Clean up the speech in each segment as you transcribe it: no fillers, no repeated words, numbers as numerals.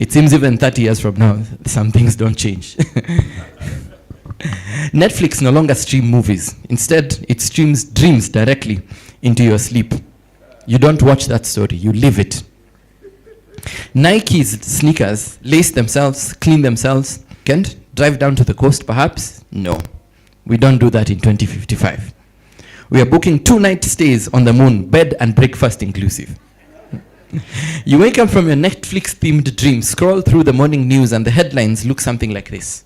It seems even 30 years from now, some things don't change. Netflix no longer streams movies. Instead, it streams dreams directly into your sleep. You don't watch that story, you live it. Nike's sneakers lace themselves, clean themselves, can't drive down to the coast perhaps? No, we don't do that in 2055. We are booking 2-night stays on the moon, bed and breakfast inclusive. You wake up from your Netflix-themed dream, scroll through the morning news, and the headlines look something like this.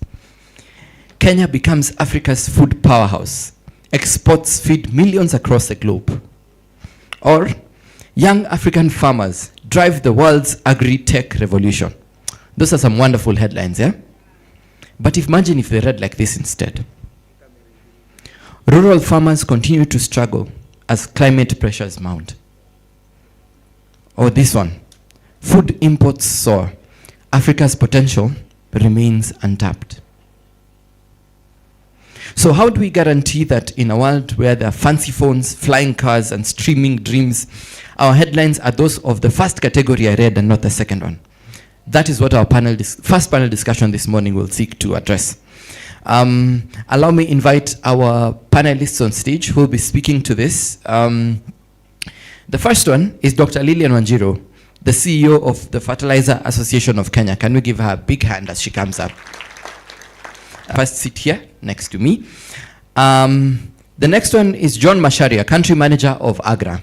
Kenya becomes Africa's food powerhouse. Exports feed millions across the globe. Or, young African farmers drive the world's agri-tech revolution. Those are some wonderful headlines, yeah? But imagine if they read like this instead. Rural farmers continue to struggle as climate pressures mount. Or this one, food imports soar. Africa's potential remains untapped. So how do we guarantee that in a world where there are fancy phones, flying cars, and streaming dreams, our headlines are those of the first category I read and not the second one? That is what our first panel discussion this morning will seek to address. Allow me invite our panelists on stage who will be speaking to this. The first one is Dr. Lilian Wanjiru, the CEO of the Fertilizer Association of Kenya. Can we give her a big hand as she comes up? First sit here next to me. The next one is John Masharia, country manager of Agra.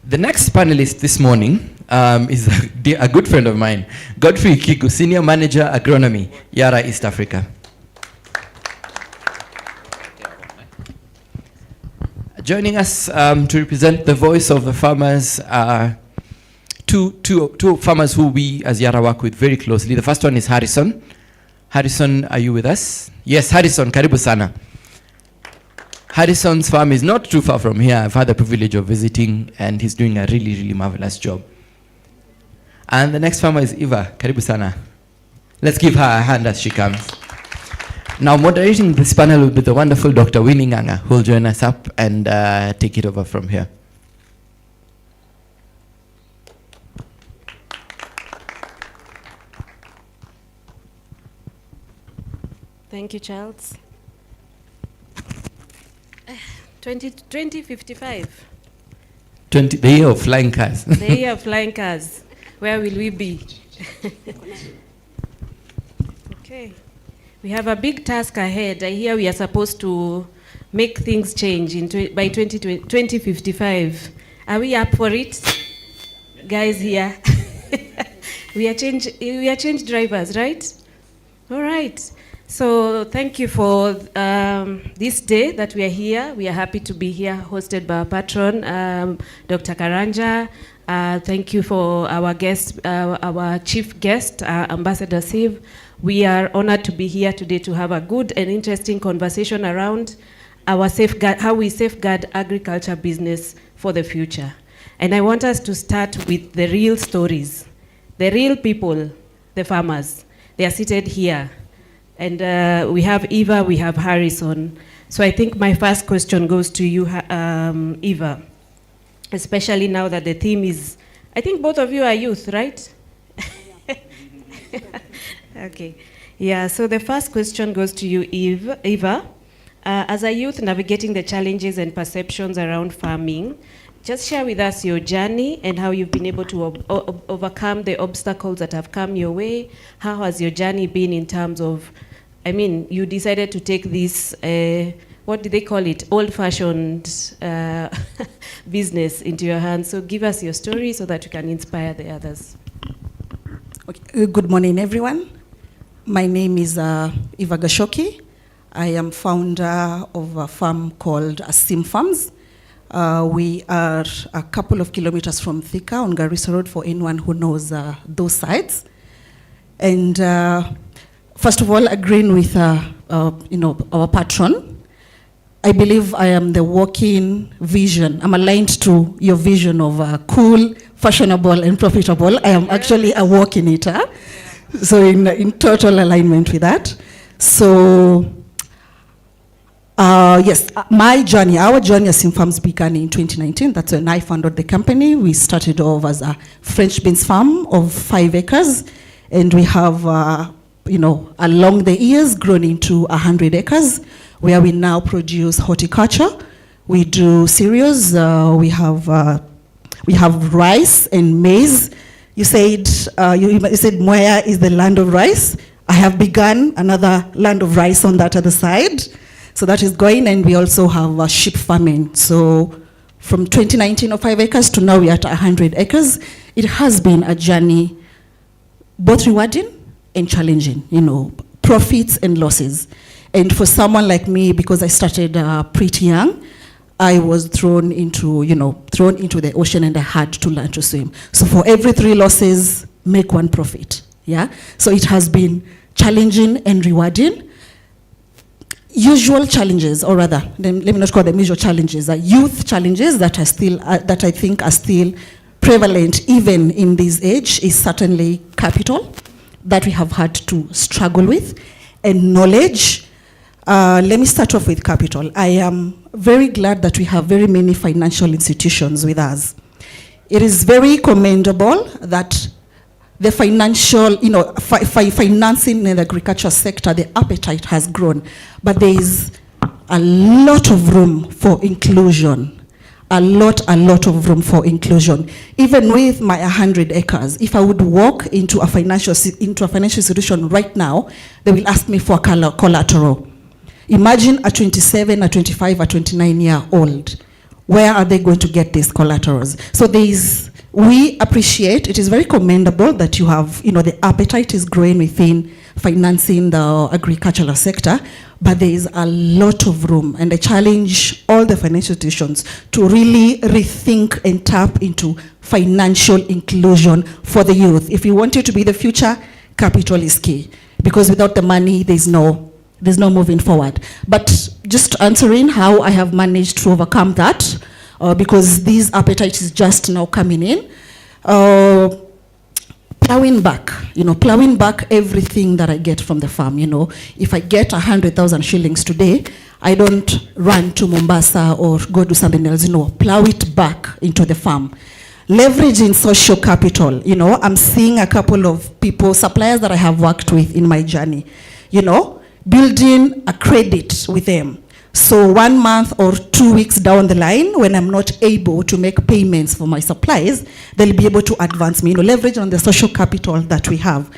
The next panelist this morning is a good friend of mine, Godfrey Kiku, Senior Manager Agronomy, Yara East Africa. Joining us to represent the voice of the farmers are two farmers who we as Yara work with very closely. The first one is Harrison. Harrison, are you with us? Yes, Harrison, karibu sana. Harrison's farm is not too far from here. I've had the privilege of visiting, and he's doing a really, really marvelous job. And the next farmer is Eva. Karibu sana. Let's give her a hand as she comes. Now, moderating this panel will be the wonderful Dr. Winnie Nganga, who will join us up and take it over from here. Thank you, Charles. 2055. The year of flying cars. The year of flying cars. Where will we be? Okay. We have a big task ahead. I hear we are supposed to make things change by 2055. Are we up for it? Guys here. We are change drivers, right? All right. So thank you for this day that we are here. We are happy to be here, hosted by our patron, Dr. Karanja. Thank you for our guest, our chief guest, Ambassador Siv. We are honored to be here today to have a good and interesting conversation around our how we safeguard agriculture business for the future. And I want us to start with the real stories, the real people, the farmers. They are seated here. And we have Eva, we have Harrison. So I think my first question goes to you, Eva, especially now that the theme is, I think both of you are youth, right? Okay. Yeah, so the first question goes to you, Eva. As a youth navigating the challenges and perceptions around farming, just share with us your journey and how you've been able to overcome the obstacles that have come your way. How has your journey been in terms of, I mean, you decided to take this, what do they call it, old-fashioned business into your hands. So give us your story so that you can inspire the others. Okay. Good morning, everyone. My name is Eva Gashoki. I am founder of a farm called Asim Farms. We are a couple of kilometers from Thika on Garissa Road for anyone who knows those sites. And first of all, agreeing with our patron, I believe I am the walking vision. I'm aligned to your vision of cool, fashionable, and profitable. I am actually a walking eater. So in total alignment with that. So Yes, my journey, our journey as Farms began in 2019. That's when I founded the company. We started off as a French beans farm of 5 acres, and we have, along the years grown into 100 acres, where we now produce horticulture. We do cereals. We have rice and maize. You said Moya is the land of rice. I have begun another land of rice on that other side. So that is going, and we also have sheep farming. So from 2019 of 5 acres to now we're at 100 acres. It has been a journey, both rewarding and challenging, profits and losses. And for someone like me, because I started pretty young, I was thrown into the ocean, and I had to learn to swim. So for every 3 losses, make 1 profit. Yeah. So it has been challenging and rewarding. Usual challenges, or rather, let me not call them usual challenges, are youth challenges that are still, that I think are still prevalent even in this age, is certainly capital that we have had to struggle with, and knowledge. Let me start off with capital. I am very glad that we have very many financial institutions with us. It is very commendable that the financial, financing in the agriculture sector, the appetite has grown, but there is a lot of room for inclusion. A lot of room for inclusion. Even with my 100 acres, if I would walk into a financial institution right now, they will ask me for collateral. Imagine a 27, a 25, a 29-year-old. Where are they going to get these collaterals? So we appreciate, it is very commendable that you have, the appetite is growing within financing the agricultural sector, but there is a lot of room, and I challenge all the financial institutions to really rethink and tap into financial inclusion for the youth. If you want it to be the future, capital is key, because without the money, there's no moving forward. But just answering how I have managed to overcome that, because this appetite is just now coming in. Plowing back everything that I get from the farm. If I get 100,000 shillings today, I don't run to Mombasa or go do something else. Plow it back into the farm. Leveraging social capital. I'm seeing a couple of people, suppliers that I have worked with in my journey. Building a credit with them. So 1 month or 2 weeks down the line, when I'm not able to make payments for my supplies, they'll be able to advance me, leverage on the social capital that we have.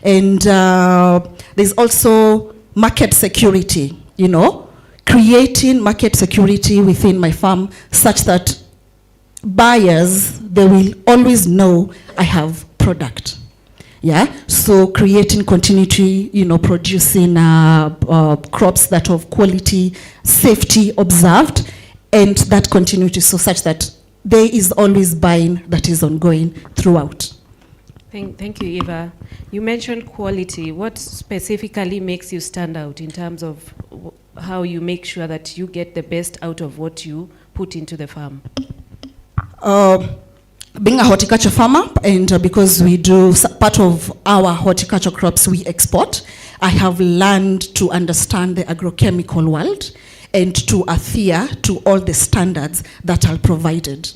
And there's also market security, creating market security within my farm such that buyers, they will always know I have product. Yeah, so creating continuity, producing crops that of quality, safety observed, and that continuity, so such that there is always buying that is ongoing throughout. Thank you, Eva. You mentioned quality. What specifically makes you stand out in terms of how you make sure that you get the best out of what you put into the farm? Being a horticulture farmer, and because we do part of our horticulture crops we export, I have learned to understand the agrochemical world and to adhere to all the standards that are provided.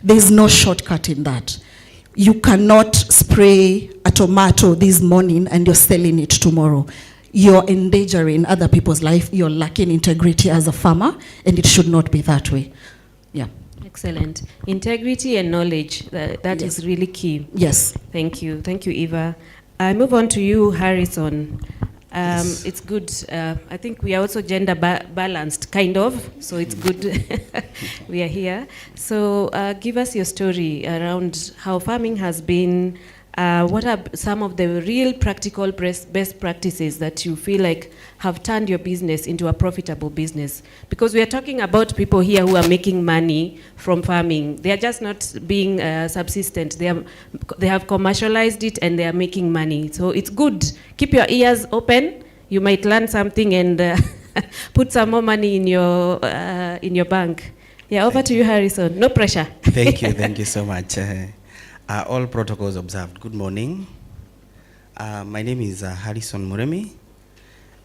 There's no shortcut in that. You cannot spray a tomato this morning and you're selling it tomorrow. You're endangering other people's life. You're lacking integrity as a farmer, and it should not be that way. Yeah. Excellent. Integrity and knowledge, that Yes. is really key. Yes. Thank you, Eva. I move on to you, Harrison. Yes. It's good. I think we are also gender balanced, kind of, so it's good we are here. So give us your story around how farming has been. What are some of the real practical best practices that you feel like have turned your business into a profitable business? Because we are talking about people here who are making money from farming. They are just not being subsistent. They have commercialized it and they are making money. So it's good. Keep your ears open. You might learn something and put some more money in your bank. Yeah, over to you, Harrison. No pressure. Thank you so much. All protocols observed. Good morning. My name is Harrison Muremi,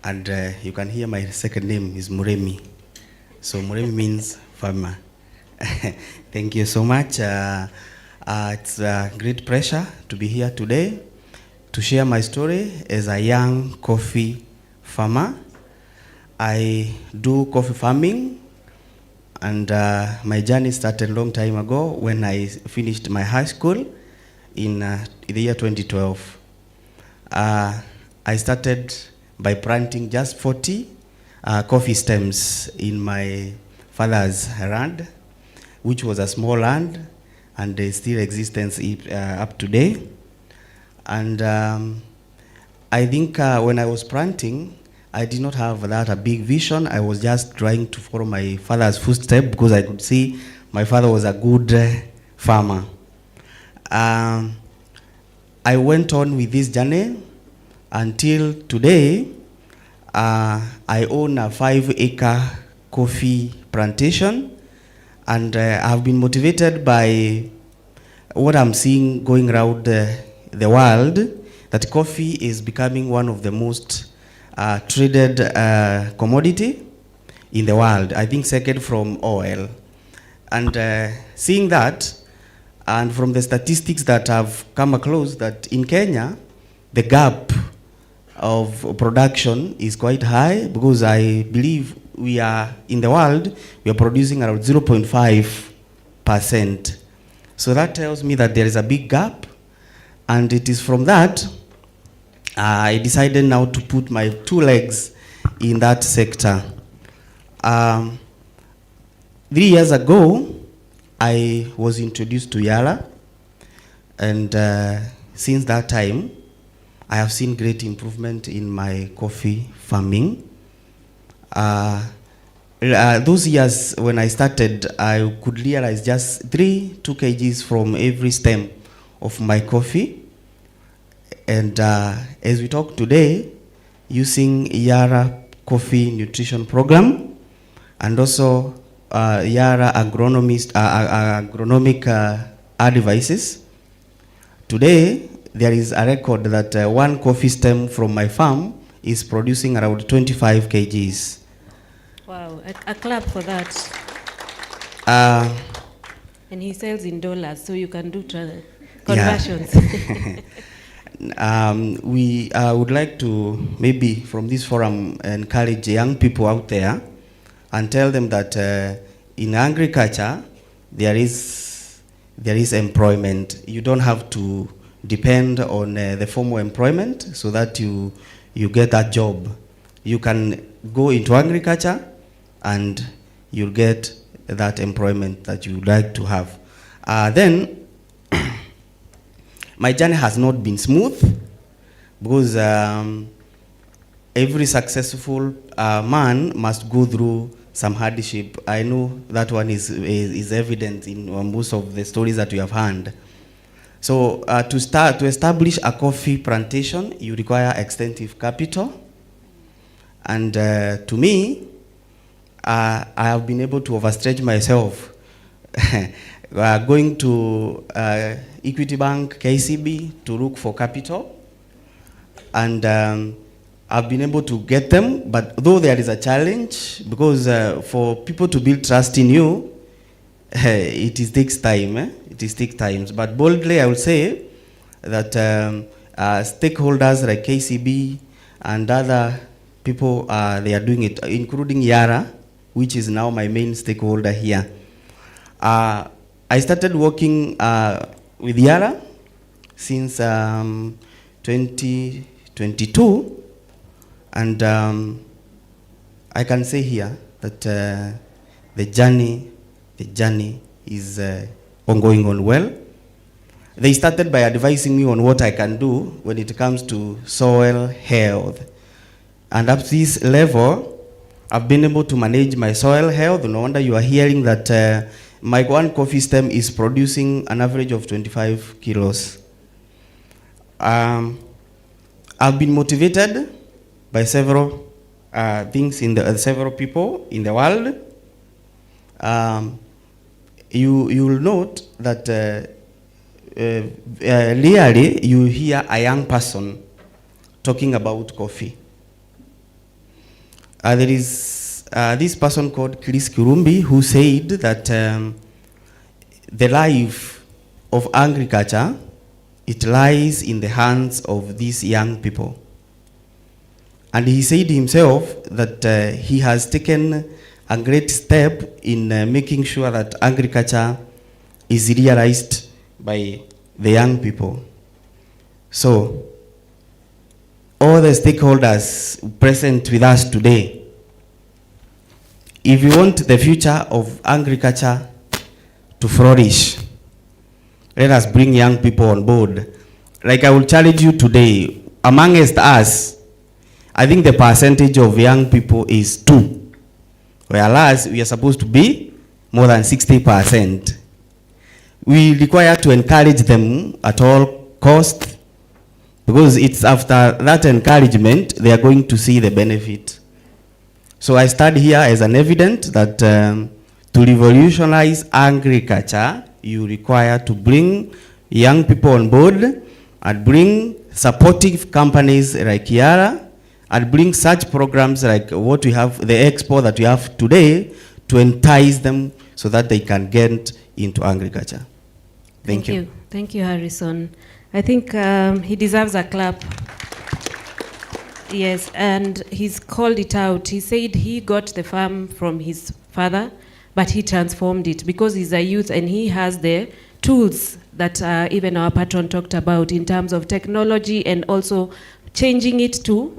and you can hear my second name is Muremi. So Muremi means farmer. Thank you so much. It's a great pleasure to be here today to share my story as a young coffee farmer. I do coffee farming, and my journey started a long time ago when I finished my high school in the year 2012. I started by planting just 40 coffee stems in my father's land, which was a small land, and they still existence up today. And I think when I was planting, I did not have that a big vision. I was just trying to follow my father's footsteps because I could see my father was a good farmer. I went on with this journey until today. I own a 5-acre coffee plantation, and I've been motivated by what I'm seeing going around the world, that coffee is becoming one of the most traded commodity in the world, I think second from oil. And seeing that, and from the statistics that I've come across, that in Kenya, the gap of production is quite high, because I believe we are, in the world, we are producing around 0.5%. So that tells me that there is a big gap, and it is from that I decided now to put my 2 legs in that sector. 3 years ago, I was introduced to Yara, and since that time, I have seen great improvement in my coffee farming. Those years when I started, I could realize just 2 kgs from every stem of my coffee. And as we talk today, using Yara Coffee Nutrition Program, and also Yara agronomic advices, today there is a record that 1 coffee stem from my farm is producing around 25 kgs. Wow, a clap for that. And he sells in dollars, so you can do conversions. Yeah. We would like to, maybe from this forum, encourage young people out there and tell them that in agriculture there is employment. You don't have to depend on the formal employment so that you get that job. You can go into agriculture and you'll get that employment that you would like to have. Then my journey has not been smooth, because every successful man must go through some hardship. I know that one is evident in most of the stories that we have heard. So to establish a coffee plantation, you require extensive capital. And to me, I have been able to overstretch myself. Going to Equity Bank, KCB, to look for capital. And I've been able to get them, but though there is a challenge, because for people to build trust in you, it takes time. It takes time. But boldly, I will say that stakeholders like KCB and other people, they are doing it, including Yara, which is now my main stakeholder here. I started working with Yara since 2022, and I can say here that the journey is ongoing on well. They started by advising me on what I can do when it comes to soil health, and up to this level, I've been able to manage my soil health. No wonder you are hearing that my 1 coffee stem is producing an average of 25 kilos. I've been motivated by several things several people in the world. You will note that rarely you hear a young person talking about coffee. There is this person called Chris Kurumbi, who said that the life of agriculture, it lies in the hands of these young people. And he said himself that he has taken a great step in making sure that agriculture is realized by the young people. So, all the stakeholders present with us today, if you want the future of agriculture to flourish, let us bring young people on board. Like I will challenge you today, amongst us, I think the percentage of young people is 2, whereas we are supposed to be more than 60%. We require to encourage them at all costs, because it's after that encouragement they are going to see the benefit. So I stand here as an evidence that to revolutionize agriculture, you require to bring young people on board and bring supportive companies like Yara and bring such programs like what we have, the expo that we have today, to entice them so that they can get into agriculture. Thank you. Thank you, Harrison. I think he deserves a clap. Yes, and he's called it out. He said he got the farm from his father, but he transformed it because he's a youth and he has the tools that even our patron talked about in terms of technology and also changing it to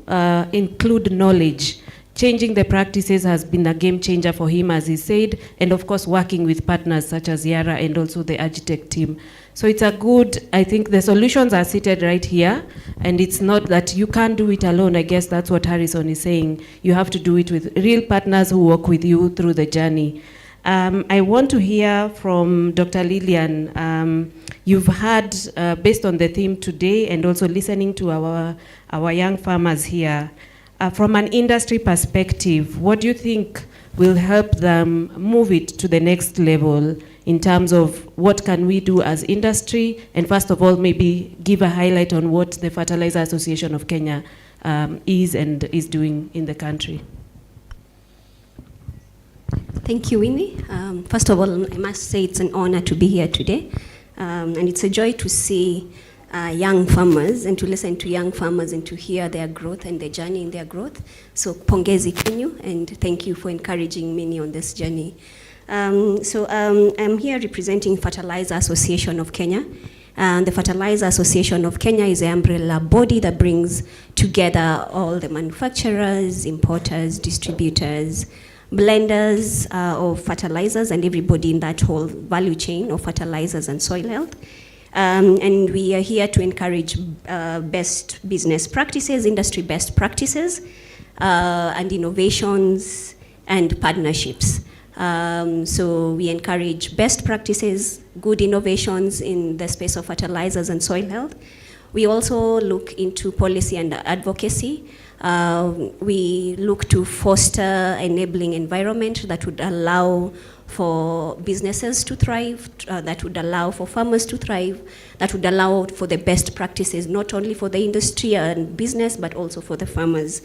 include knowledge. Changing the practices has been a game changer for him, as he said, and of course working with partners such as Yara and also the Agitech team. So it's a good, I think the solutions are seated right here, and it's not that you can't do it alone. I guess that's what Harrison is saying. You have to do it with real partners who work with you through the journey. I want to hear from Dr. Lillian. You've had, based on the theme today and also listening to our young farmers here, from an industry perspective, what do you think will help them move it to the next level in terms of what can we do as industry? And first of all, maybe give a highlight on what the Fertilizer Association of Kenya is and is doing in the country. Thank you, Winnie. First of all, I must say it's an honor to be here today. And it's a joy to see young farmers and to listen to young farmers and to hear their growth and their journey in their growth. So pongezi kwenyu, and thank you for encouraging me on this journey. I'm here representing Fertilizer Association of Kenya. The Fertilizer Association of Kenya is an umbrella body that brings together all the manufacturers, importers, distributors, blenders of fertilizers, and everybody in that whole value chain of fertilizers and soil health. And we are here to encourage best business practices, industry best practices, and innovations and partnerships. So we encourage best practices, good innovations in the space of fertilizers and soil health. We also look into policy and advocacy. We look to foster enabling environment that would allow for businesses to thrive, that would allow for farmers to thrive, that would allow for the best practices, not only for the industry and business, but also for the farmers.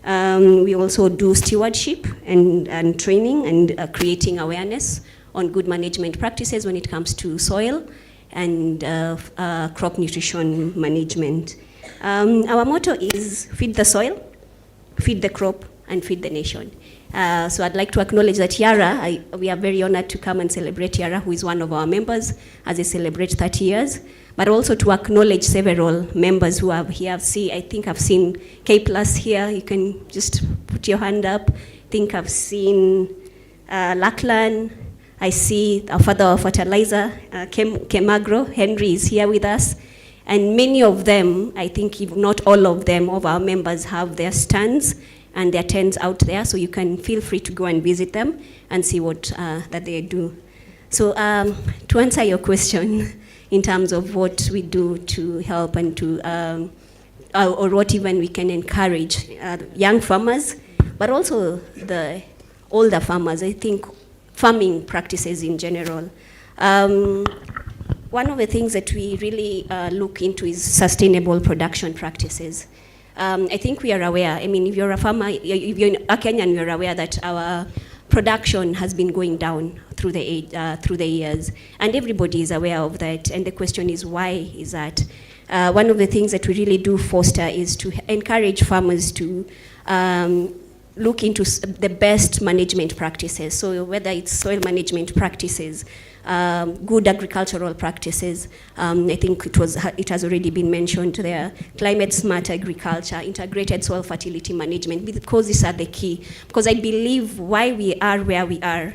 We also do stewardship and training and creating awareness on good management practices when it comes to soil and crop nutrition management. Our motto is feed the soil, feed the crop, and feed the nation. So I'd like to acknowledge that Yara, we are very honored to come and celebrate Yara, who is one of our members, as they celebrate 30 years, but also to acknowledge several members who are here. I think I've seen K Plus here. You can just put your hand up. I think I've seen Lachlan. I see our father of fertilizer, Kemagro. Henry is here with us. And many of them, I think if not all of them, of our members have their stands and their tents out there, so you can feel free to go and visit them and see what that they do. So to answer your question in terms of what we do to help and to, or what even we can encourage young farmers, but also the older farmers, I think farming practices in general. One of the things that we really look into is sustainable production practices. I think we are aware. I mean, if you're a farmer, if you're a Kenyan, you're aware that our production has been going down through the years, and everybody is aware of that. And the question is, why is that? One of the things that we really do foster is to encourage farmers to look into the best management practices. So whether it's soil management practices, good agricultural practices, I think it has already been mentioned there, climate smart agriculture, integrated soil fertility management, because these are the key. Because I believe why we are where we are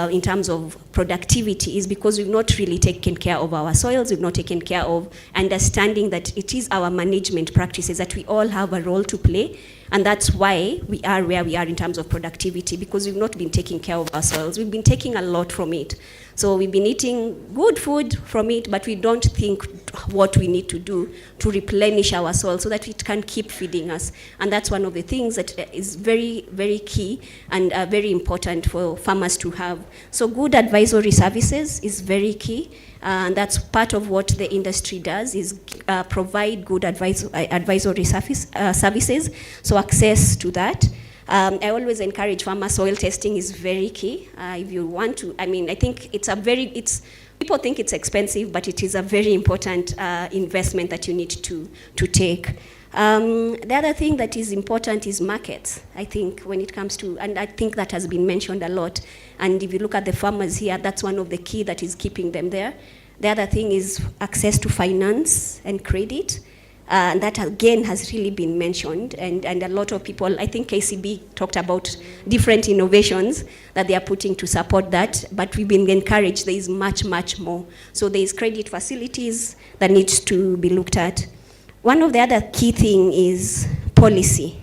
in terms of productivity is because we've not really taken care of our soils, we've not taken care of understanding that it is our management practices, that we all have a role to play. And that's why we are where we are in terms of productivity, because we've not been taking care of our soils. We've been taking a lot from it. So we've been eating good food from it, but we don't think what we need to do to replenish our soil so that it can keep feeding us. And that's one of the things that is very, very key and very important for farmers to have. So good advisory services is very key. And that's part of what the industry does, is provide good advisory services, so access to that. I always encourage farmer soil testing is very key. If you want to, I mean, I think people think it's expensive, but it is a very important investment that you need to take. The other thing that is important is markets, I think, when it comes to, and I think that has been mentioned a lot. And if you look at the farmers here, that's one of the key that is keeping them there. The other thing is access to finance and credit. And that again has really been mentioned, and a lot of people, I think KCB talked about different innovations that they are putting to support that, but we've been encouraged there is much, much more. So there is credit facilities that needs to be looked at. One of the other key thing is policy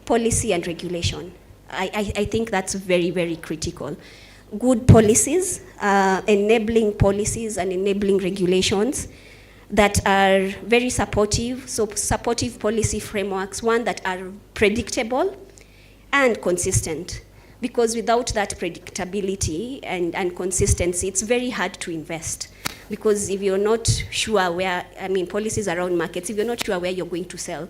and regulation. I think that's very, very critical. Good policies, enabling policies and enabling regulations that are very supportive, so supportive policy frameworks, one that are predictable and consistent. Because without that predictability and consistency, it's very hard to invest. Because if you're not sure where, I mean, policies around markets, if you're not sure where you're going to sell,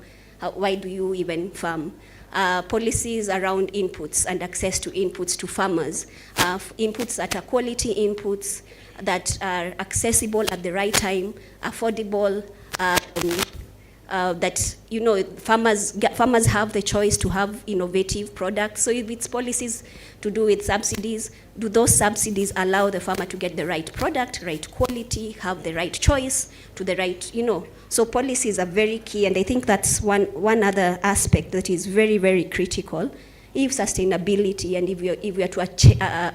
why do you even farm? Policies around inputs and access to inputs to farmers, inputs that are quality inputs, that are accessible at the right time, affordable, that, you know, farmers have the choice to have innovative products. So if it's policies to do with subsidies, do those subsidies allow the farmer to get the right product, right quality, have the right choice to the right, you know. So policies are very key, and I think that's one other aspect that is very, very critical. If sustainability and if we are to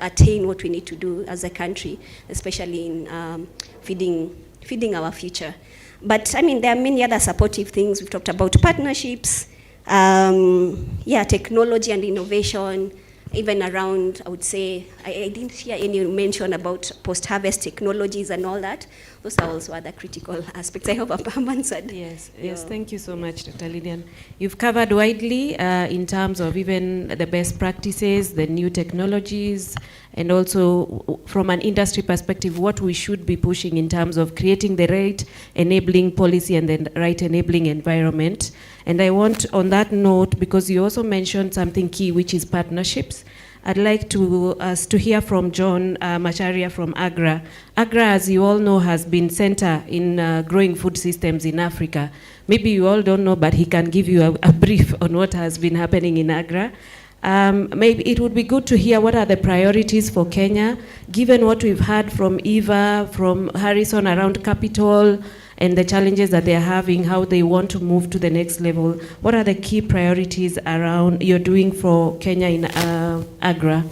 attain what we need to do as a country, especially in feeding our future. But I mean, there are many other supportive things. We've talked about partnerships, technology and innovation, even around, I would say, I didn't hear any mention about post-harvest technologies and all that. Those are also other critical aspects. I hope I've answered. Yes, thank you so much, Dr. Lillian. You've covered widely in terms of even the best practices, the new technologies, and also from an industry perspective, what we should be pushing in terms of creating the right enabling policy and the right enabling environment. And I want, on that note, because you also mentioned something key, which is partnerships, I'd like us to hear from John Macharia from AGRA. AGRA, as you all know, has been center in growing food systems in Africa. Maybe you all don't know, but he can give you a brief on what has been happening in AGRA. Maybe it would be good to hear what are the priorities for Kenya, given what we've heard from Eva, from Harrison around capital, and the challenges that they're having, how they want to move to the next level. What are the key priorities around you're doing for Kenya in AGRA?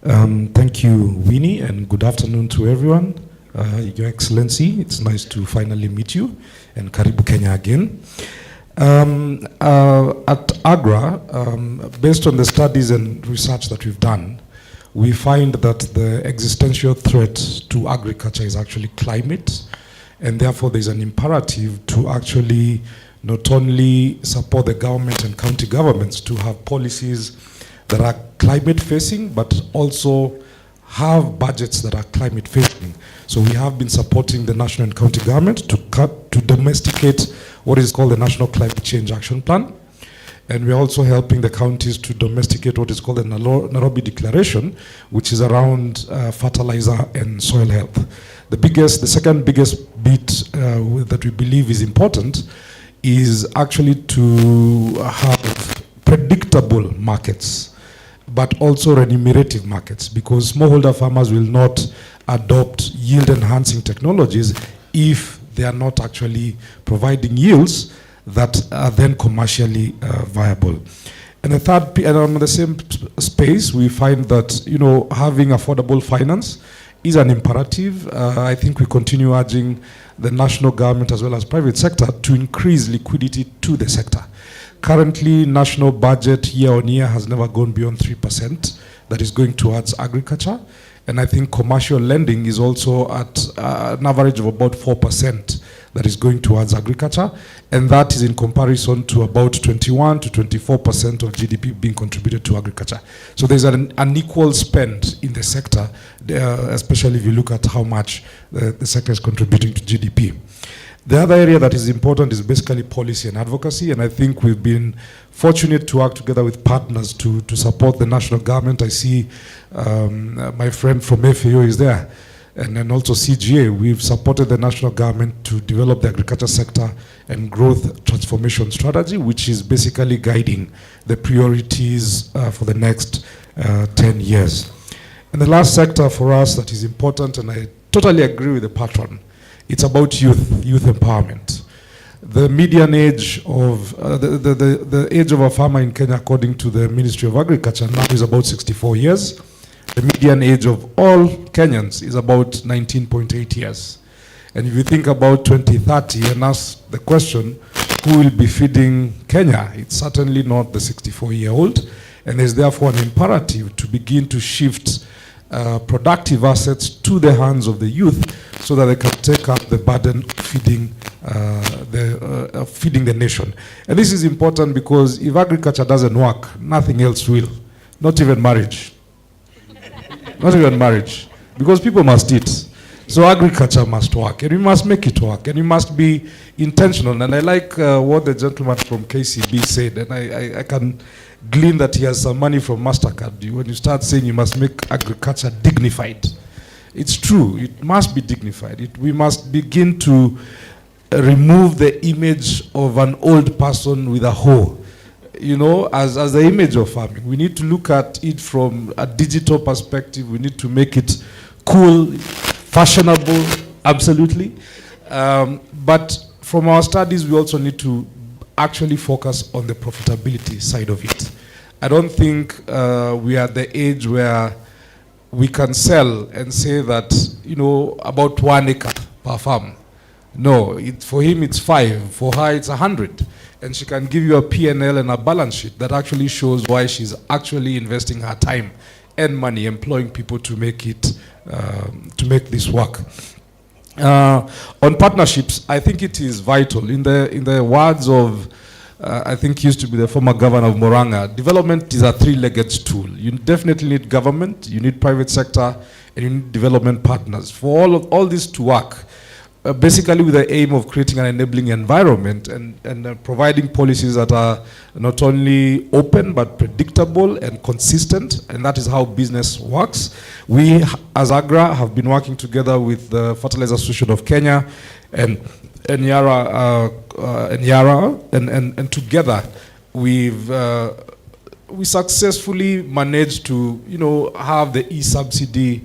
Thank you, Winnie, and good afternoon to everyone. Your Excellency, it's nice to finally meet you, and Karibu Kenya again. At AGRA, based on the studies and research that we've done, we find that the existential threat to agriculture is actually climate, and therefore there's an imperative to actually not only support the government and county governments to have policies that are climate facing, but also have budgets that are climate facing. So we have been supporting the national and county government to domesticate what is called the National Climate Change Action Plan. And we're also helping the counties to domesticate what is called the Nairobi Declaration, which is around fertilizer and soil health. The second biggest bit that we believe is important is actually to have predictable markets, but also remunerative markets, because smallholder farmers will not adopt yield-enhancing technologies if they are not actually providing yields that are then commercially viable. And the third, and on the same space, we find that having affordable finance is an imperative. I think we continue urging the national government as well as private sector to increase liquidity to the sector. Currently, national budget year on year has never gone beyond 3% that is going towards agriculture. And I think commercial lending is also at an average of about 4% that is going towards agriculture. And that is in comparison to about 21 to 24% of GDP being contributed to agriculture. So there's an unequal spend in the sector, especially if you look at how much the sector is contributing to GDP. The other area that is important is basically policy and advocacy, and I think we've been fortunate to work together with partners to support the national government. I see my friend from FAO is there, and then also CGA. We've supported the national government to develop the agriculture sector and growth transformation strategy, which is basically guiding the priorities for the next 10 years. And the last sector for us that is important, and I totally agree with the patron, it's about youth empowerment. The median age of, the age of a farmer in Kenya, according to the Ministry of Agriculture, now is about 64 years. The median age of all Kenyans is about 19.8 years. And if you think about 2030 and ask the question, who will be feeding Kenya? It's certainly not the 64-year-old. And there's therefore an imperative to begin to shift productive assets to the hands of the youth so that they can take up the burden of feeding the nation. And this is important because if agriculture doesn't work, nothing else will. Not even marriage. Not even marriage. Because people must eat. So agriculture must work, and we must make it work, and we must be intentional. And I like what the gentleman from KCB said, and I can glean that he has some money from MasterCard. When you start saying you must make agriculture dignified, it's true, it must be dignified. We must begin to remove the image of an old person with a hoe, as the image of farming. We need to look at it from a digital perspective. We need to make it cool, fashionable, absolutely. But from our studies, we also need to actually focus on the profitability side of it. I don't think we are at the age where we can sell and say that, about 1 acre per farm. No, for him it's 5, for her it's 100. And she can give you a P&L and a balance sheet that actually shows why she's actually investing her time and money, employing people to make it, to make this work. On partnerships, I think it is vital. In the words of, I think used to be the former governor of Moranga, development is a three-legged stool. You definitely need government, you need private sector, and you need development partners. For all this to work, basically with the aim of creating an enabling environment and providing policies that are not only open but predictable and consistent, and that is how business works. We as AGRA have been working together with the Fertilizer Association of Kenya and Yara, and together we successfully managed to have the e-subsidy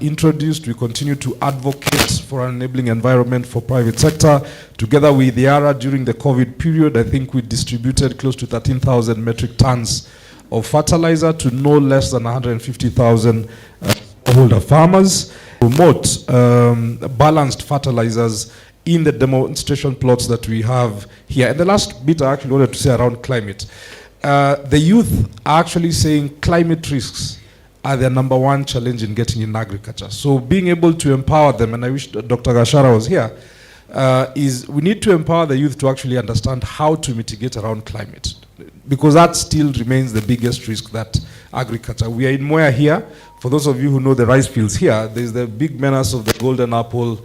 introduced. We continue to advocate for an enabling environment for private sector. Together with Yara during the COVID period, I think we distributed close to 13,000 metric tons of fertilizer to no less than 150,000 smallholder farmers. Promote balanced fertilizers in the demonstration plots that we have here. And the last bit I actually wanted to say around climate. The youth are actually saying climate risks are their number one challenge in getting in agriculture. So being able to empower them, and I wish Dr. Gashara was here, is we need to empower the youth to actually understand how to mitigate around climate, because that still remains the biggest risk that agriculture. We are in Moya here For those of you who know the rice fields here, there's the big menace of the golden apple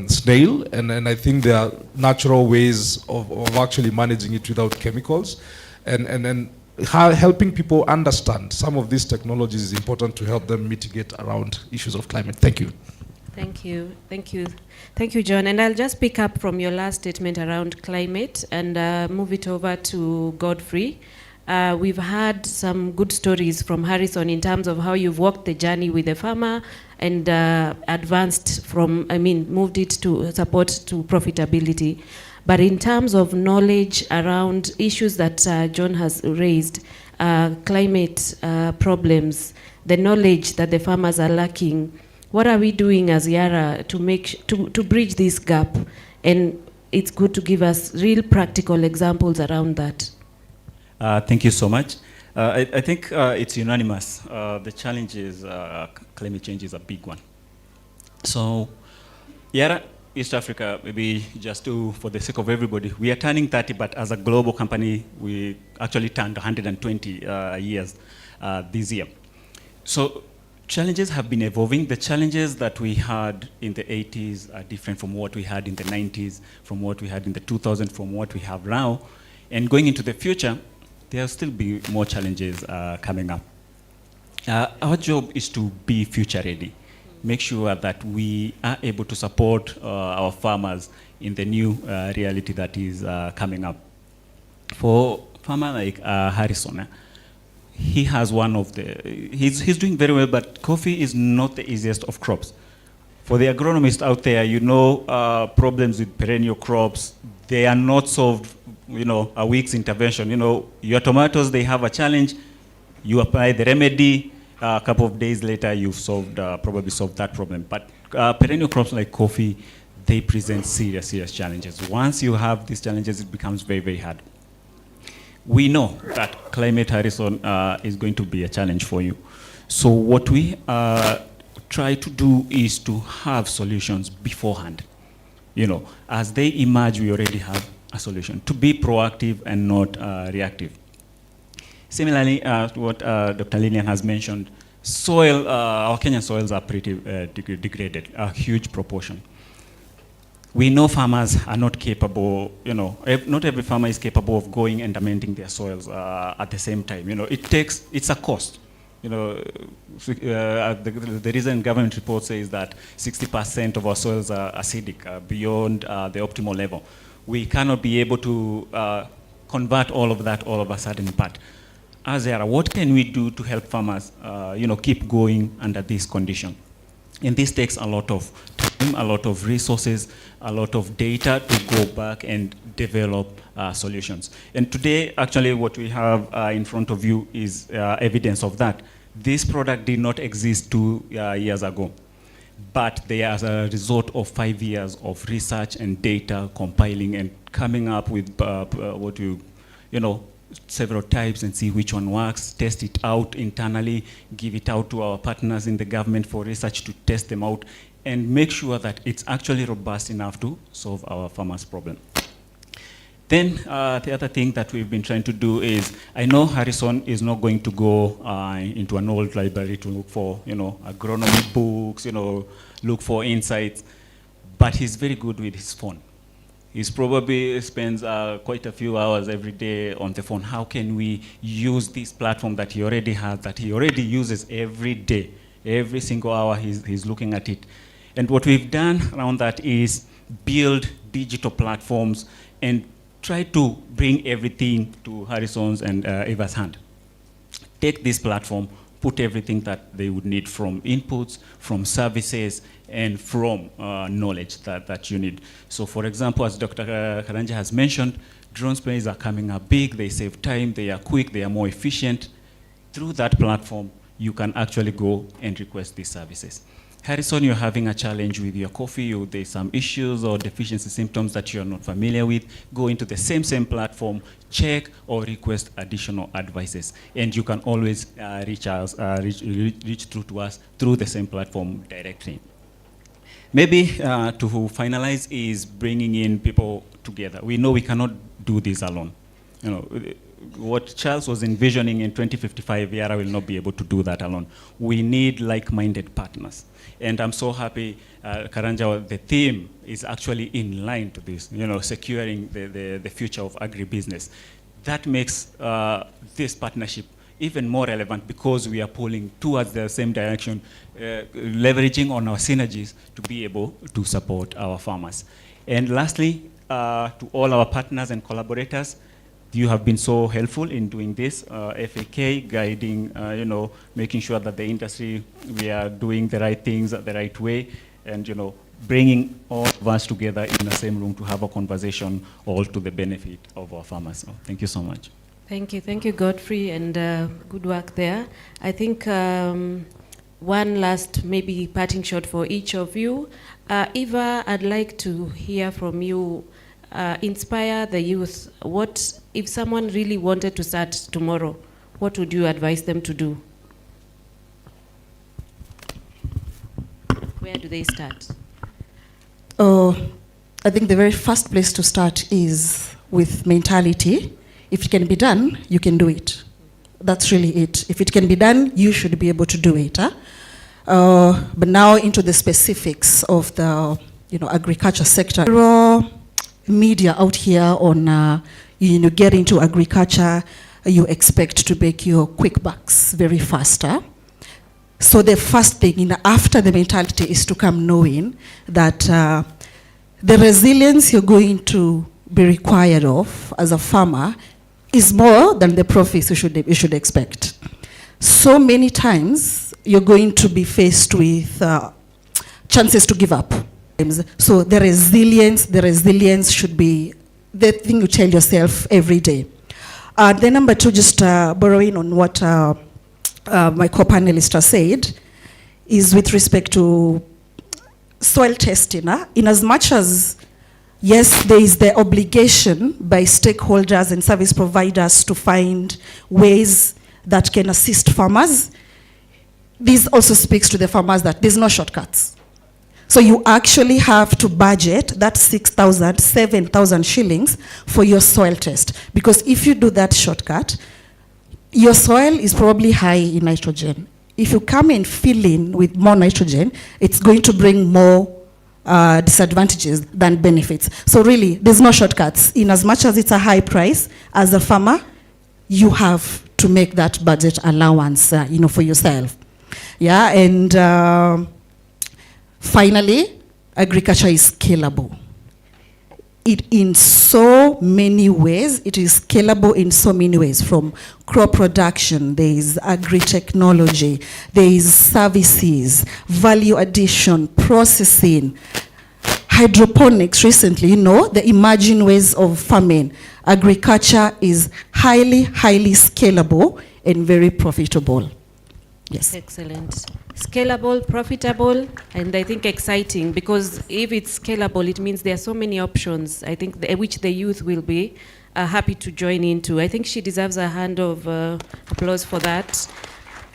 snail, and I think there are natural ways of actually managing it without chemicals. And helping people understand some of these technologies is important to help them mitigate around issues of climate. Thank you. Thank you. Thank you. Thank you, John. And I'll just pick up from your last statement around climate and move it over to Godfrey. We've had some good stories from Harrison in terms of how you've walked the journey with the farmer and moved it to support to profitability. But in terms of knowledge around issues that John has raised, climate problems, the knowledge that the farmers are lacking, what are we doing as Yara to bridge this gap? And it's good to give us real practical examples around that. Thank you so much. I think it's unanimous. The challenge is climate change is a big one. So, Yara, East Africa, maybe just for the sake of everybody, we are turning 30, but as a global company, we actually turned 120 years this year. So, challenges have been evolving. The challenges that we had in the 80s are different from what we had in the 90s, from what we had in the 2000s, from what we have now. And going into the future, there will still be more challenges coming up. Our job is to be future ready. Make sure that we are able to support our farmers in the new reality that is coming up. For a farmer like Harrison, he has he's doing very well, but coffee is not the easiest of crops. For the agronomists out there, problems with perennial crops, they are not solved, a week's intervention. Your tomatoes, they have a challenge, you apply the remedy, a couple of days later, you've probably solved that problem. But perennial crops like coffee, they present serious challenges. Once you have these challenges, it becomes very, very hard. We know that climate, Harrison, is going to be a challenge for you. So what we try to do is to have solutions beforehand. As they emerge, we already have a solution, to be proactive and not reactive. Similarly, what Dr. Lillian has mentioned, soil, our Kenyan soils are pretty degraded, a huge proportion. We know farmers are not capable, not every farmer is capable of going and amending their soils at the same time. It's a cost. The recent government report says that 60% of our soils are acidic, beyond the optimal level. We cannot be able to convert all of that all of a sudden, but as Yara, what can we do to help farmers, keep going under this condition? And this takes a lot of time, a lot of resources, a lot of data to go back and develop solutions. And today, actually, what we have in front of you is evidence of that. This product did not exist 2 years ago, but they are as a result of 5 years of research and data compiling and coming up with several types and see which one works, test it out internally, give it out to our partners in the government for research to test them out, and make sure that it's actually robust enough to solve our farmers' problem. Then the other thing that we've been trying to do is, I know Harrison is not going to go into an old library to look for, agronomy books, look for insights, but he's very good with his phone. He probably spends quite a few hours every day on the phone. How can we use this platform that he already has, that he already uses every day? Every single hour he's looking at it. And what we've done around that is build digital platforms and try to bring everything to Harrison's and Eva's hand. Take this platform, put everything that they would need, from inputs, from services, and from knowledge that you need. So for example, as Dr. Karanja has mentioned, drone sprays are coming up big, they save time, they are quick, they are more efficient. Through that platform, you can actually go and request these services. Harrison, you're having a challenge with your coffee, or there's some issues or deficiency symptoms that you're not familiar with, go into the same platform, check or request additional advices. And you can always reach through to us through the same platform directly. Maybe to finalize is bringing in people together. We know we cannot do this alone. what Charles was envisioning in 2055, Yara will not be able to do that alone. We need like-minded partners. And I'm so happy, Karanja, the theme is actually in line to this, securing the future of agribusiness. That makes this partnership even more relevant because we are pulling towards the same direction, leveraging on our synergies to be able to support our farmers. And lastly, to all our partners and collaborators, you have been so helpful in doing this. FAK guiding, making sure that the industry, we are doing the right things the right way, and bringing all of us together in the same room to have a conversation, all to the benefit of our farmers. So thank you so much. Thank you, Godfrey, and good work there. I think one last maybe parting shot for each of you. Eva, I'd like to hear from you. Inspire the youth. What if someone really wanted to start tomorrow? What would you advise them to do? Where do they start? I think the very first place to start is with mentality. If it can be done, you can do it. That's really it. If it can be done, you should be able to do it. But now into the specifics of the agriculture sector. Media out here on get into agriculture, you expect to make your quick bucks very faster. So the first thing after the mentality is to come knowing that the resilience you're going to be required of as a farmer is more than the profits you should expect. So many times you're going to be faced with chances to give up. So the resilience should be the thing you tell yourself every day. Then number two, just borrowing on what my co-panelist has said, is with respect to soil testing. In as much as, yes, there is the obligation by stakeholders and service providers to find ways that can assist farmers, this also speaks to the farmers that there's no shortcuts. So you actually have to budget that 6,000, 7,000 shillings for your soil test. Because if you do that shortcut, your soil is probably high in nitrogen. If you come and fill in with more nitrogen, it's going to bring more disadvantages than benefits. So really, there's no shortcuts. In as much as it's a high price, as a farmer, you have to make that budget allowance, for yourself. Yeah, and finally, agriculture is scalable. In so many ways, it is scalable in so many ways, from crop production, there is agri-technology, there is services, value addition, processing, hydroponics recently, the emerging ways of farming. Agriculture is highly, highly scalable and very profitable. Yes. Excellent. Scalable, profitable, and I think exciting, because if it's scalable, it means there are so many options, I think, which the youth will be happy to join into. I think she deserves a hand of applause for that.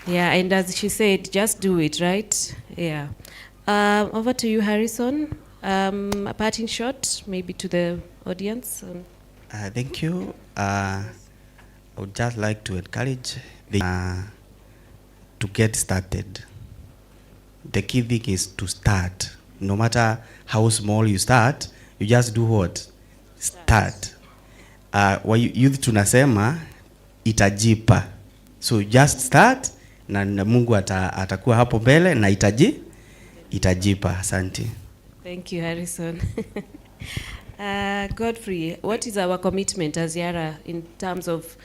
Yeah, and as she said, just do it, right? Yeah. Over to you, Harrison. A parting shot, maybe to the audience. Thank you. I would just like to encourage to get started. The key thing is to start. No matter how small you start, you just do what? Start. Youth tunasema itajipa. So just start na Mungu atakuwa hapo mbele na itajipa. Asante. Thank you, Harrison. Godfrey, what is our commitment as Yara in terms of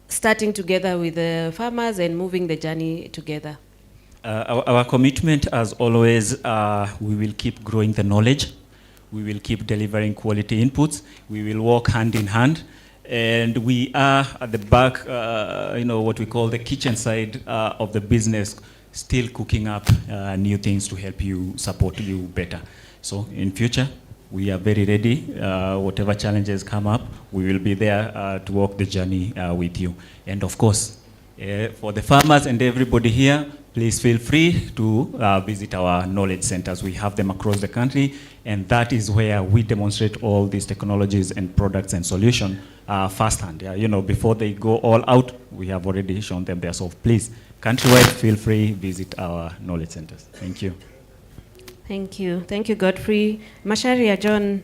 starting together with the farmers and moving the journey together? Our commitment, as always, we will keep growing the knowledge. We will keep delivering quality inputs. We will work hand in hand. And we are at the back, what we call the kitchen side of the business, still cooking up new things to help you, support you better. So in future, we are very ready. Whatever challenges come up, we will be there to walk the journey with you. And of course, for the farmers and everybody here, please feel free to visit our knowledge centers. We have them across the country, and that is where we demonstrate all these technologies and products and solutions firsthand. Yeah, you know, before they go all out, we have already shown them there. So please, countrywide, feel free, visit our knowledge centers. Thank you. Thank you. Thank you, Godfrey. Masharia John,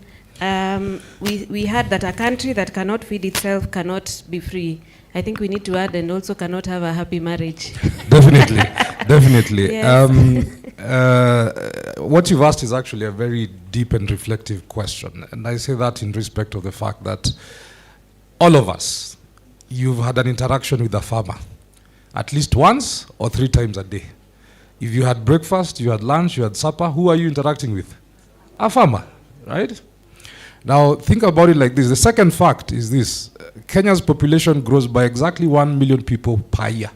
we heard that a country that cannot feed itself cannot be free. I think we need to add, and also cannot have a happy marriage. Definitely, definitely. Yes. What you've asked is actually a very deep and reflective question. And I say that in respect of the fact that all of us, you've had an interaction with a farmer, at least once or 3 times a day. If you had breakfast, you had lunch, you had supper, who are you interacting with? A farmer, right? Now, think about it like this. The second fact is this. Kenya's population grows by exactly 1 million people per year.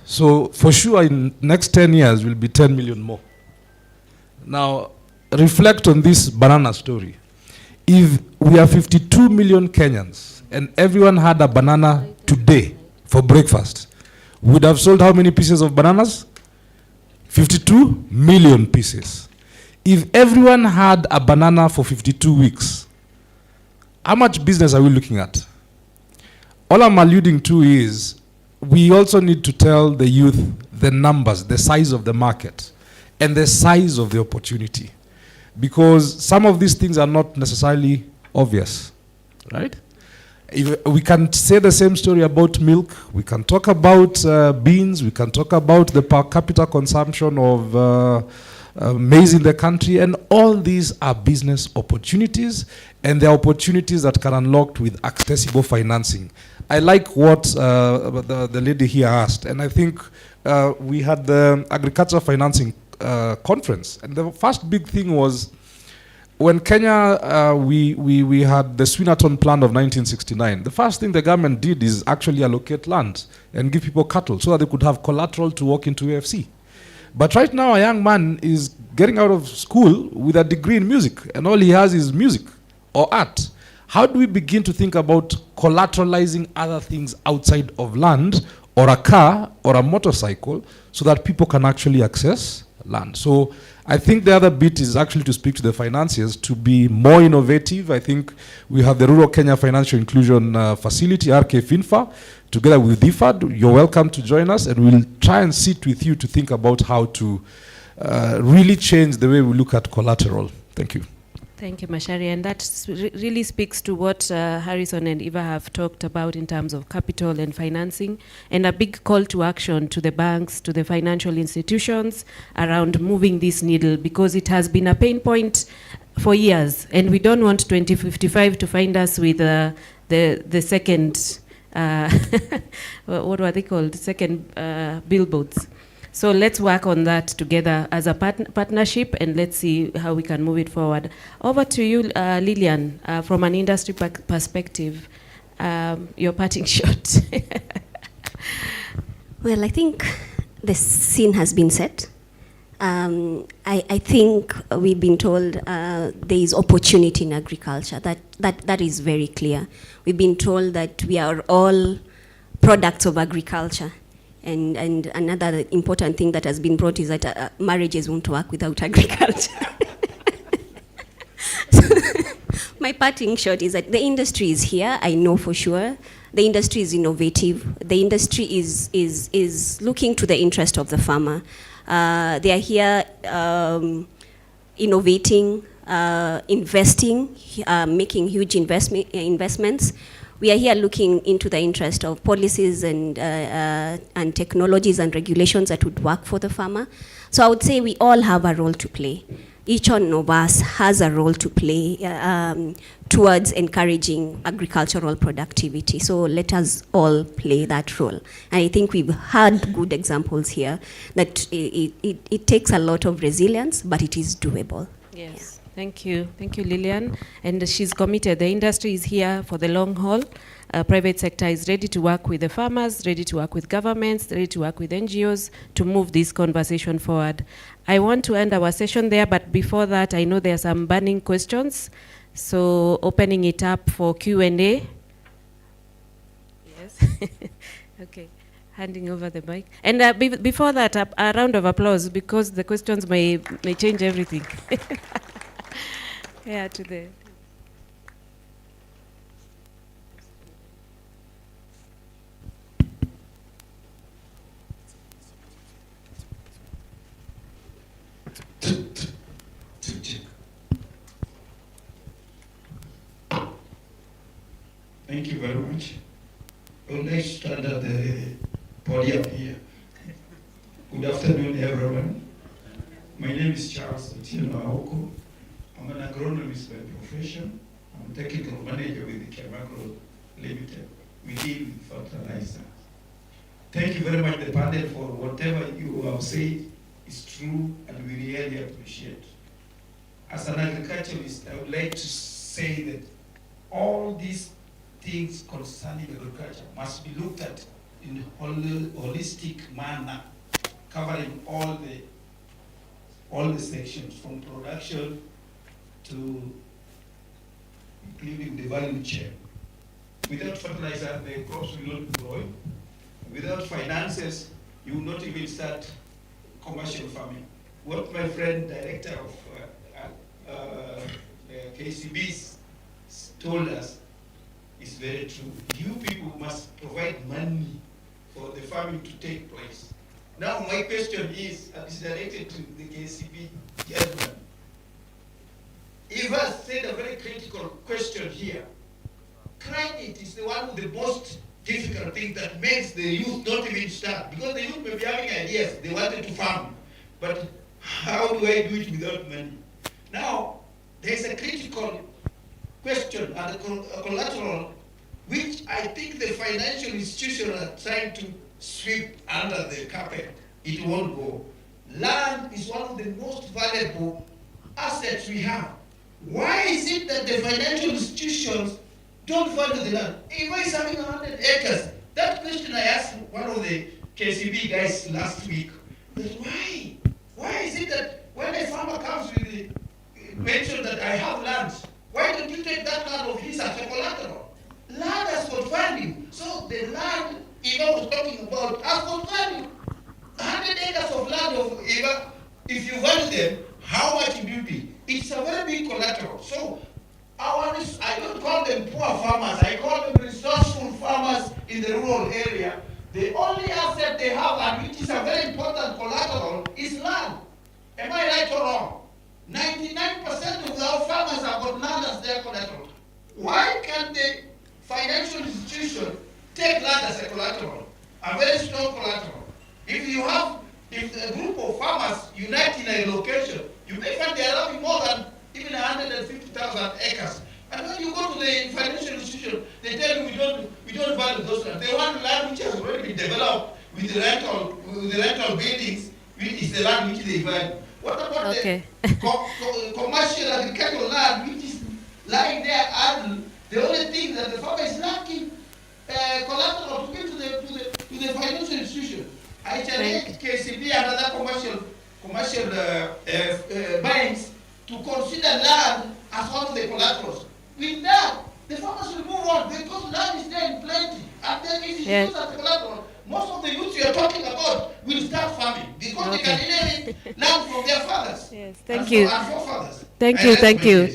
So, for sure, in next 10 years, will be 10 million more. Now, reflect on this banana story. If we are 52 million Kenyans, and everyone had a banana today for breakfast, we would have sold how many pieces of bananas? 52 million pieces. If everyone had a banana for 52 weeks, how much business are we looking at? All I'm alluding to is we also need to tell the youth the numbers, the size of the market, and the size of the opportunity. Because some of these things are not necessarily obvious, right? If we can say the same story about milk. We can talk about beans. We can talk about the per capita consumption of maize in the country, and all these are business opportunities, and they're opportunities that can unlocked with accessible financing. I like what the lady here asked, and I think we had the agriculture financing conference, and the first big thing was when Kenya, we had the Swinaton plan of 1969. The first thing the government did is actually allocate land and give people cattle so that they could have collateral to walk into AFC. But right now, a young man is getting out of school with a degree in music, and all he has is music or art. How do we begin to think about collateralizing other things outside of land or a car or a motorcycle so that people can actually access land? So I think the other bit is actually to speak to the financiers to be more innovative. I think we have the Rural Kenya Financial Inclusion Facility, RK FinFA, together with DFAD. You're welcome to join us, and we'll try and sit with you to think about how to really change the way we look at collateral. Thank you. Thank you, Mashari. And that really speaks to what Harrison and Eva have talked about in terms of capital and financing, and a big call to action to the banks, to the financial institutions around moving this needle, because it has been a pain point for years, and we don't want 2055 to find us with the second, what were they called? Second billboards. So let's work on that together as a partnership, and let's see how we can move it forward. Over to you, Lillian, from an industry perspective, your parting shot. Well, I think the scene has been set. I think we've been told there is opportunity in agriculture. That is very clear. We've been told that we are all products of agriculture. And another important thing that has been brought is that marriages won't work without agriculture. So my parting shot is that the industry is here, I know for sure. The industry is innovative. The industry is looking to the interest of the farmer. They are here innovating, investing, making huge investments. We are here looking into the interest of policies and technologies and regulations that would work for the farmer. So I would say we all have a role to play. Each one of us has a role to play towards encouraging agricultural productivity. So let us all play that role. And I think we've had good examples here that it takes a lot of resilience, but it is doable. Yes. Yeah. Thank you, Lillian. And she's committed. The industry is here for the long haul. Private sector is ready to work with the farmers, ready to work with governments, ready to work with NGOs to move this conversation forward. I want to end our session there, but before that, I know there are some burning questions. So opening it up for Q&A. Yes. Okay. handing over the mic. And before that, a round of applause because the questions may change everything. Yeah, to the. Thank you very much. I would like to stand at the podium here. Good afternoon, everyone. My name is Charles Otieno Aoko. I'm an agronomist by profession. I'm a technical manager with the Chemagro Limited. We deal with fertilizer. Thank you very much, the panel, for whatever you have said is true, and we really appreciate. As an agriculturalist, I would like to say that all these things concerning agriculture must be looked at in a holistic manner, covering all the sections from production to including the value chain. Without fertilizer, the crops will not grow. Without finances, you will not even start commercial farming. What my friend, director of KCBs told us is very true. You people must provide money for the farming to take place. Now my question is directed to the KCB gentleman. Eva said a very critical question here. Climate is the one of the most difficult things that makes the youth not even start. Because the youth may be having ideas, they wanted to farm. But how do I do it without money? Now, there's a critical question and a collateral which I think the financial institutions are trying to sweep under the carpet. It won't go. Land is one of the most valuable assets we have. Why is it that the financial institutions don't value the land? If I is having 100 acres, that question I asked one of the KCB guys last week, was why? Why is it that when a farmer comes with the mention that I have land, why don't you take that land of his as a collateral? Land has got value. So the land Eva was talking about has got value. 100 acres of land of Eva, if you value them, how much will it be? It's a very big collateral. So I don't call them poor farmers, I call them resourceful farmers in the rural area. The only asset they have, and which is a very important collateral, is land. Am I right or wrong? 99% of our farmers have got land as their collateral. Why can't the financial institution take land as a collateral? A very strong collateral. If a group of farmers unite in a location, you may find they are having more than even 150,000 acres. And when you go to the financial institution, they tell you we don't value those land. They want land which has already been developed with the rental buildings, which is the land which they value. What about the commercial agricultural land which is lying there idle? The only thing that the farmer is lacking collateral to give to the financial institution. I challenge KCB and other commercial banks to consider land as one of the collaterals. With that, the farmers will move on because land is there in plenty. And then if it's used as a collateral, most of the youth you are talking about will start farming because they can inherit land from their fathers. Yes, thank you. And forefathers. Thank you. Thank you.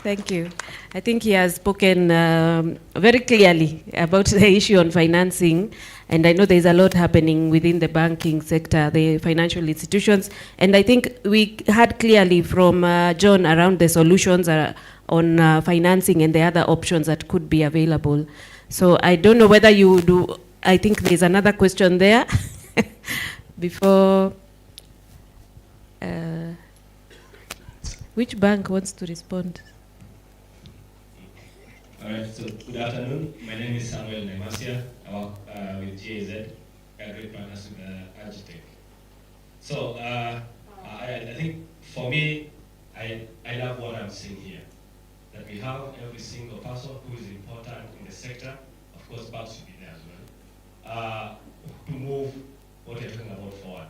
Thank you. I think he has spoken very clearly about the issue on financing, and I know there's a lot happening within the banking sector, the financial institutions, and I think we heard clearly from John around the solutions on financing and the other options that could be available. So I don't know whether you do, I think there's another question there before, which bank wants to respond? All right, so good afternoon. My name is Samuel Nemasia. I work with GAZ, a great partners with Agitech. So I think for me, I love what I'm seeing here. That we have every single person who is important in the sector, of course, banks should be there as well, to move what you're talking about forward.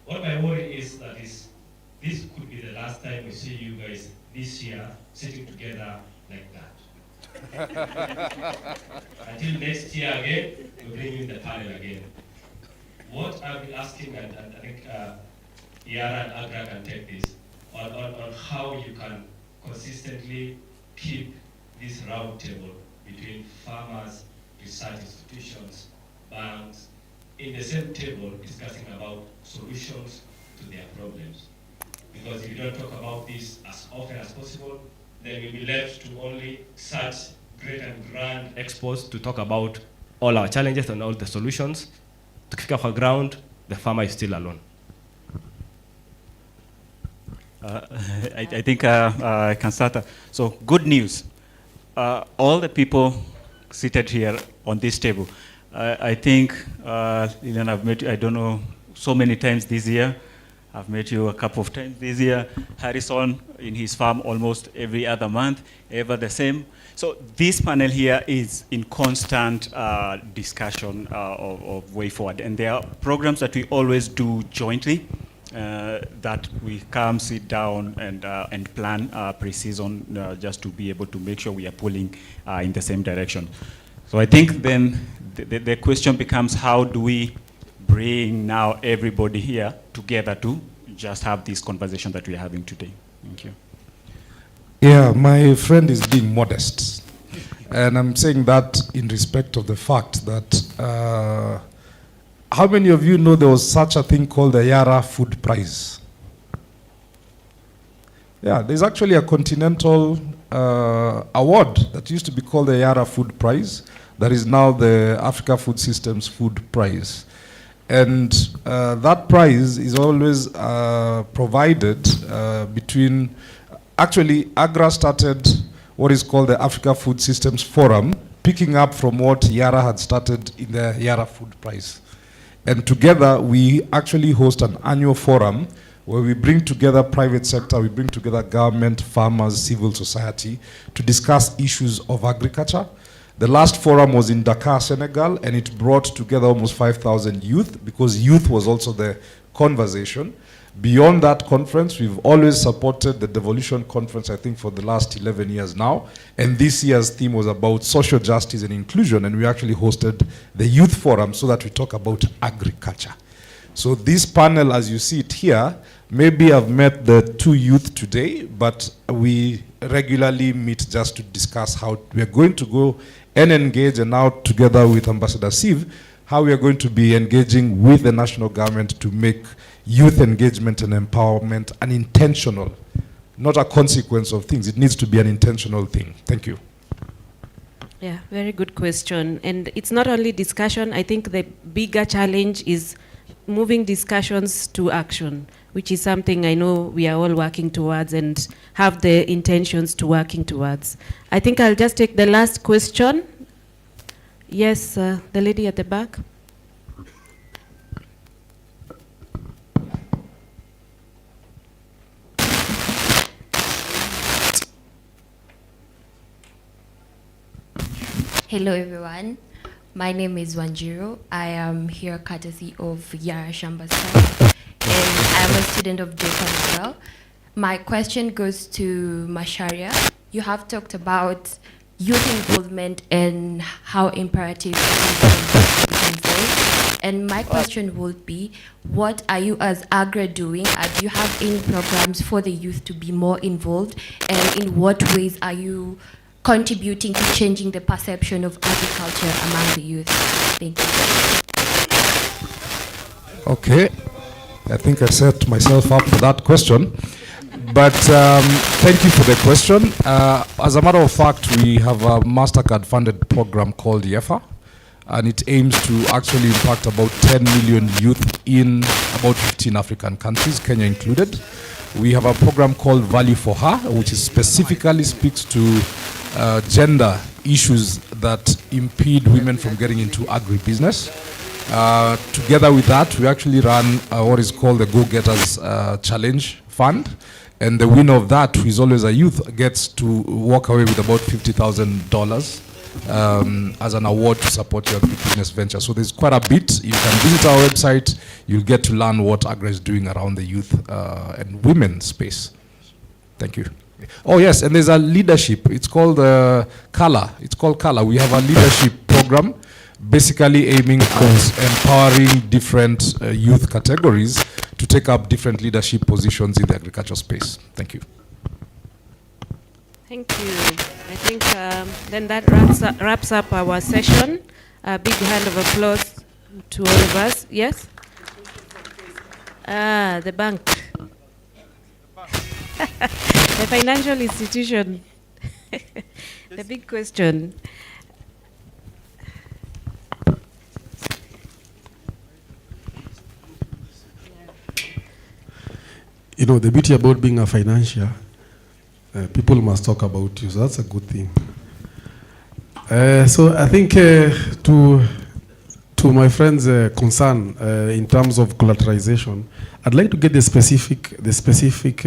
What my worry is that this could be the last time we see you guys this year sitting together like that. Until next year again, we'll bring you in the panel again. What I've been asking, and I think Yara and Agra can take this, on how you can consistently keep this round table between farmers, research institutions, banks, in the same table discussing about solutions to their problems. Because if you don't talk about this as often as possible, then we'll be left to only such great and grand expos to talk about all our challenges and all the solutions. To kick off our ground, the farmer is still alone. I think I can start. So good news. All the people seated here on this table, I think, Lilian, I've met you, I don't know, so many times this year. I've met you a couple of times this year. Harrison in his farm almost every other month, ever the same. So this panel here is in constant discussion of way forward. And there are programs that we always do jointly, that we come, sit down, and plan pre-season just to be able to make sure we are pulling in the same direction. So I think then the question becomes, how do we bring now everybody here together to just have this conversation that we're having today? Thank you. Yeah, my friend is being modest. And I'm saying that in respect of the fact that how many of you know there was such a thing called the Yara Food Prize? Yeah, there's actually a continental award that used to be called the Yara Food Prize. That is now the Africa Food Systems Food Prize. And that prize is always provided between, actually Agra started what is called the Africa Food Systems Forum, picking up from what Yara had started in the Yara Food Prize. And together we actually host an annual forum where we bring together private sector, we bring together government, farmers, civil society to discuss issues of agriculture. The last forum was in Dakar, Senegal, and it brought together almost 5,000 youth, because youth was also the conversation. Beyond that conference, we've always supported the Devolution Conference, I think, for the last 11 years now. And this year's theme was about social justice and inclusion, and we actually hosted the youth forum so that we talk about agriculture. So this panel, as you see it here, maybe I've met the two youth today, but we regularly meet just to discuss how we are going to go and engage, and now together with Ambassador Siv, how we are going to be engaging with the national government to make youth engagement and empowerment an intentional, not a consequence of things. It needs to be an intentional thing. Thank you. Yeah, very good question. And it's not only discussion. I think the bigger challenge is moving discussions to action, which is something I know we are all working towards and have the intentions to working towards. I think I'll just take the last question. Yes, the lady at the back. Hello everyone, my name is Wanjiro. I am here courtesy of Yara Celebrations, and I'm a student of Japan as well. My question goes to Masharia. You have talked about youth involvement and how imperative it is to be involved. And my question would be, what are you as Agra doing? Do you have any programs for the youth to be more involved? And in what ways are you contributing to changing the perception of agriculture among the youth? Thank you. Okay, I think I set myself up for that question. But thank you for the question. As a matter of fact, we have a MasterCard funded program called YEFA, and it aims to actually impact about 10 million youth in about 15 African countries, Kenya included. We have a program called Value for Her, which is specifically speaks to gender issues that impede women from getting into agribusiness. Together with that, we actually run what is called the Go-Getters Challenge Fund. And the winner of that, who is always a youth, gets to walk away with about $50,000 as an award to support your business venture. So there's quite a bit. You can visit our website. You'll get to learn what Agra is doing around the youth and women space. Thank you. Oh yes, and there's a leadership. It's called Color. It's called Color. We have a leadership program, basically aiming at empowering different youth categories to take up different leadership positions in the agricultural space. Thank you. Thank you. I think then that wraps up our session. A big hand of applause to all of us. Yes? The bank. The financial institution. The big question. You know, the beauty about being a financier, people must talk about you, so that's a good thing. So I think to my friend's concern in terms of collateralization, I'd like to get the specific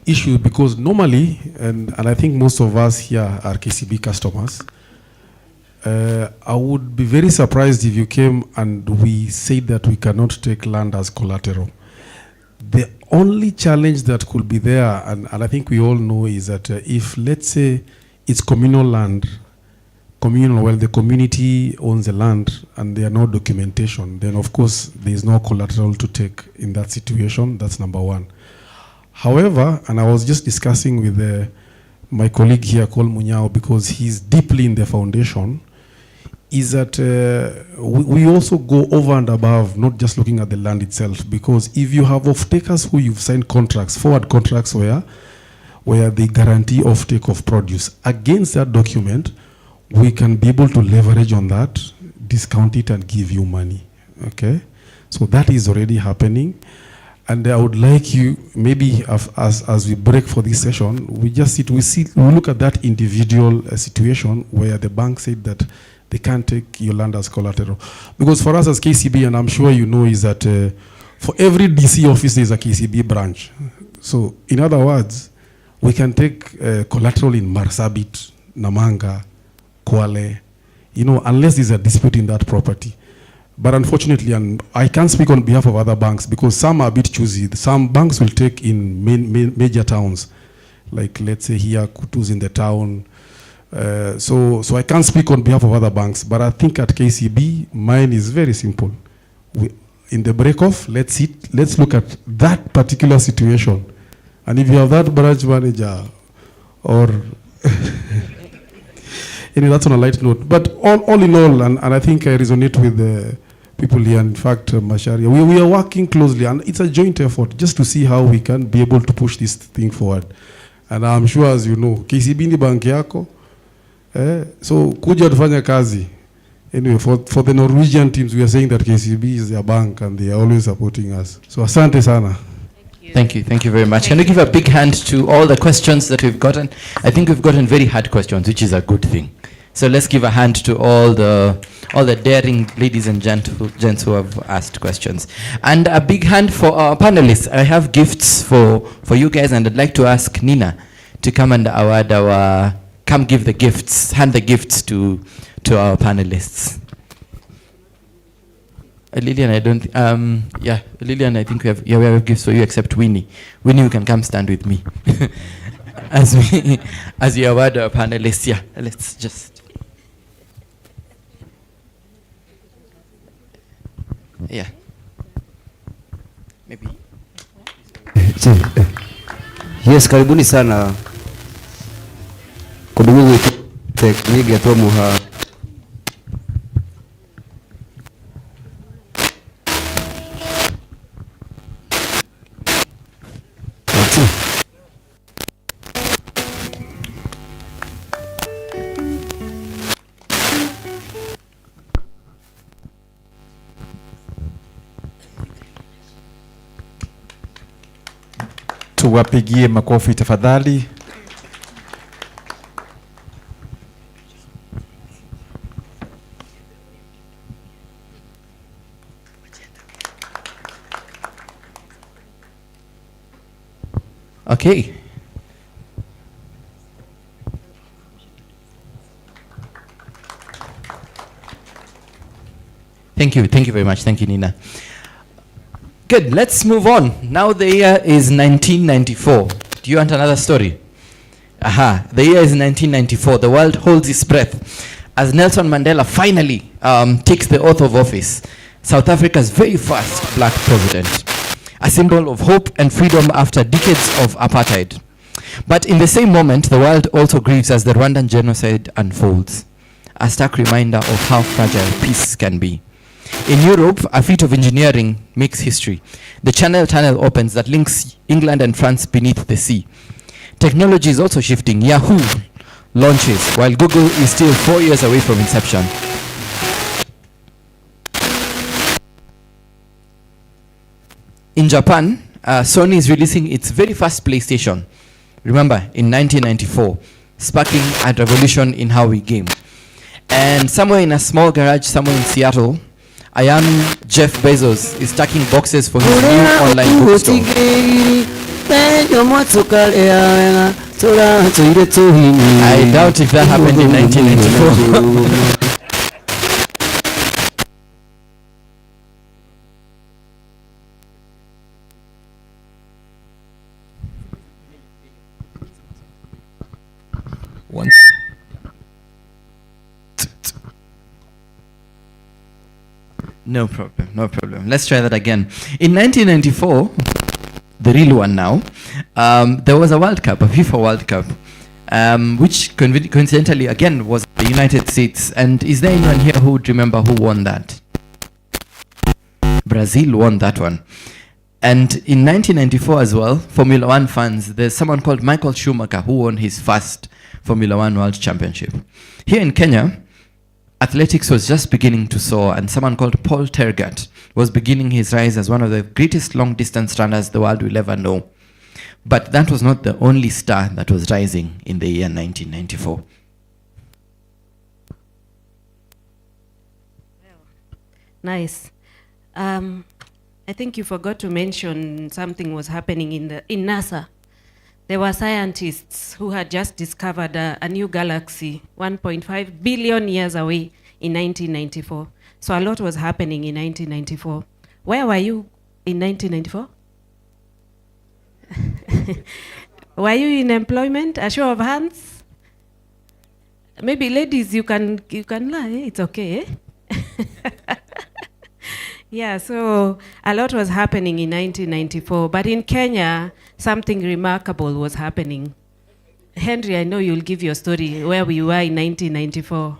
issue, because normally, and I think most of us here are KCB customers, I would be very surprised if you came and we said that we cannot take land as collateral. The only challenge that could be there, and I think we all know, is that if, let's say, it's communal land, well, the community owns the land and there are no documentation, then of course there is no collateral to take in that situation. That's number one. However, and I was just discussing with my colleague here called Munyao, because he's deeply in the foundation, is that we also go over and above, not just looking at the land itself, because if you have off-takers who you've signed contracts, forward contracts where they guarantee off-take of produce, against that document, we can be able to leverage on that, discount it and give you money, okay? So that is already happening. And I would like you, maybe as we break for this session, we look at that individual situation where the bank said that they can't take your land as collateral. Because for us as KCB, and I'm sure you know, is that for every DC office, there's a KCB branch. So in other words, we can take collateral in Marsabit, Namanga, Kwale, you know, unless there's a dispute in that property. But unfortunately, and I can't speak on behalf of other banks, because some are a bit choosy. Some banks will take in major towns, like let's say here, Kutu's in the town. So I can't speak on behalf of other banks, but I think at KCB, mine is very simple. In the break-off, let's look at that particular situation. And if you have that branch manager, or anyway, that's on a light note. But all in all, and I think I resonate with the people here. In fact, Masharia, we are working closely, and it's a joint effort just to see how we can be able to push this thing forward. And I'm sure, as you know, KCB ni banki yako. So kuja tufanya kazi. Anyway, for the Norwegian teams, we are saying that KCB is their bank and they are always supporting us. So asante sana. Thank you very much. Can we give a big hand to all the questions that we've gotten? I think we've gotten very hard questions, which is a good thing. So let's give a hand to all the daring ladies and gents who have asked questions. And a big hand for our panelists. I have gifts for you guys, and I'd like to ask Nina to come and give the gifts, hand the gifts to our panelists. Lillian, Lillian, I think we have gifts for you, except Winnie. Winnie, you can come stand with me. as you award our panelists. Yeah, let's just. Yeah. Maybe. Yes, karibuni sana. Kudumu wetu tekniki ya tomuha. Tuwapigie makofi tafadhali. Okay. Thank you very much. Thank you, Nina. Good, let's move on. Now the year is 1994. Do Do you want another story? Aha, the year is 1994. The world holds its breath as Nelson Mandela finally takes the oath of office. South Africa's very first black president. A symbol of hope and freedom after decades of apartheid. But in the same moment, the world also grieves as the Rwandan genocide unfolds. A stark reminder of how fragile peace can be. In Europe, a feat of engineering makes history. The Channel Tunnel opens that links England and France beneath the sea. Technology is also shifting. Yahoo launches, while Google is still 4 years away from inception. In Japan, Sony is releasing its very first PlayStation. Remember, in 1994, sparking a revolution in how we game. And somewhere in a small garage, somewhere in Seattle, a young Jeff Bezos is stacking boxes for his new online bookstore. I doubt if that happened in 1994. No problem, no problem. Let's try that again. In 1994, the real one now, there was a World Cup, a FIFA World Cup, which coincidentally again was the United States. And is there anyone here who would remember who won that? Brazil won that one. And in 1994 as well, Formula One fans, there's someone called Michael Schumacher who won his first Formula One World Championship. Here in Kenya, athletics was just beginning to soar, and someone called Paul Tergat was beginning his rise as one of the greatest long-distance runners the world will ever know. But that was not the only star that was rising in the year 1994. Nice. I think you forgot to mention something was happening in NASA. There were scientists who had just discovered a new galaxy 1.5 billion years away in 1994. So a lot was happening in 1994. Where were you in 1994? Were you in employment? A show of hands? Maybe ladies, you can lie. It's okay. Yeah, so a lot was happening in 1994, but in Kenya, something remarkable was happening. Henry, I know you'll give your story where we were in 1994.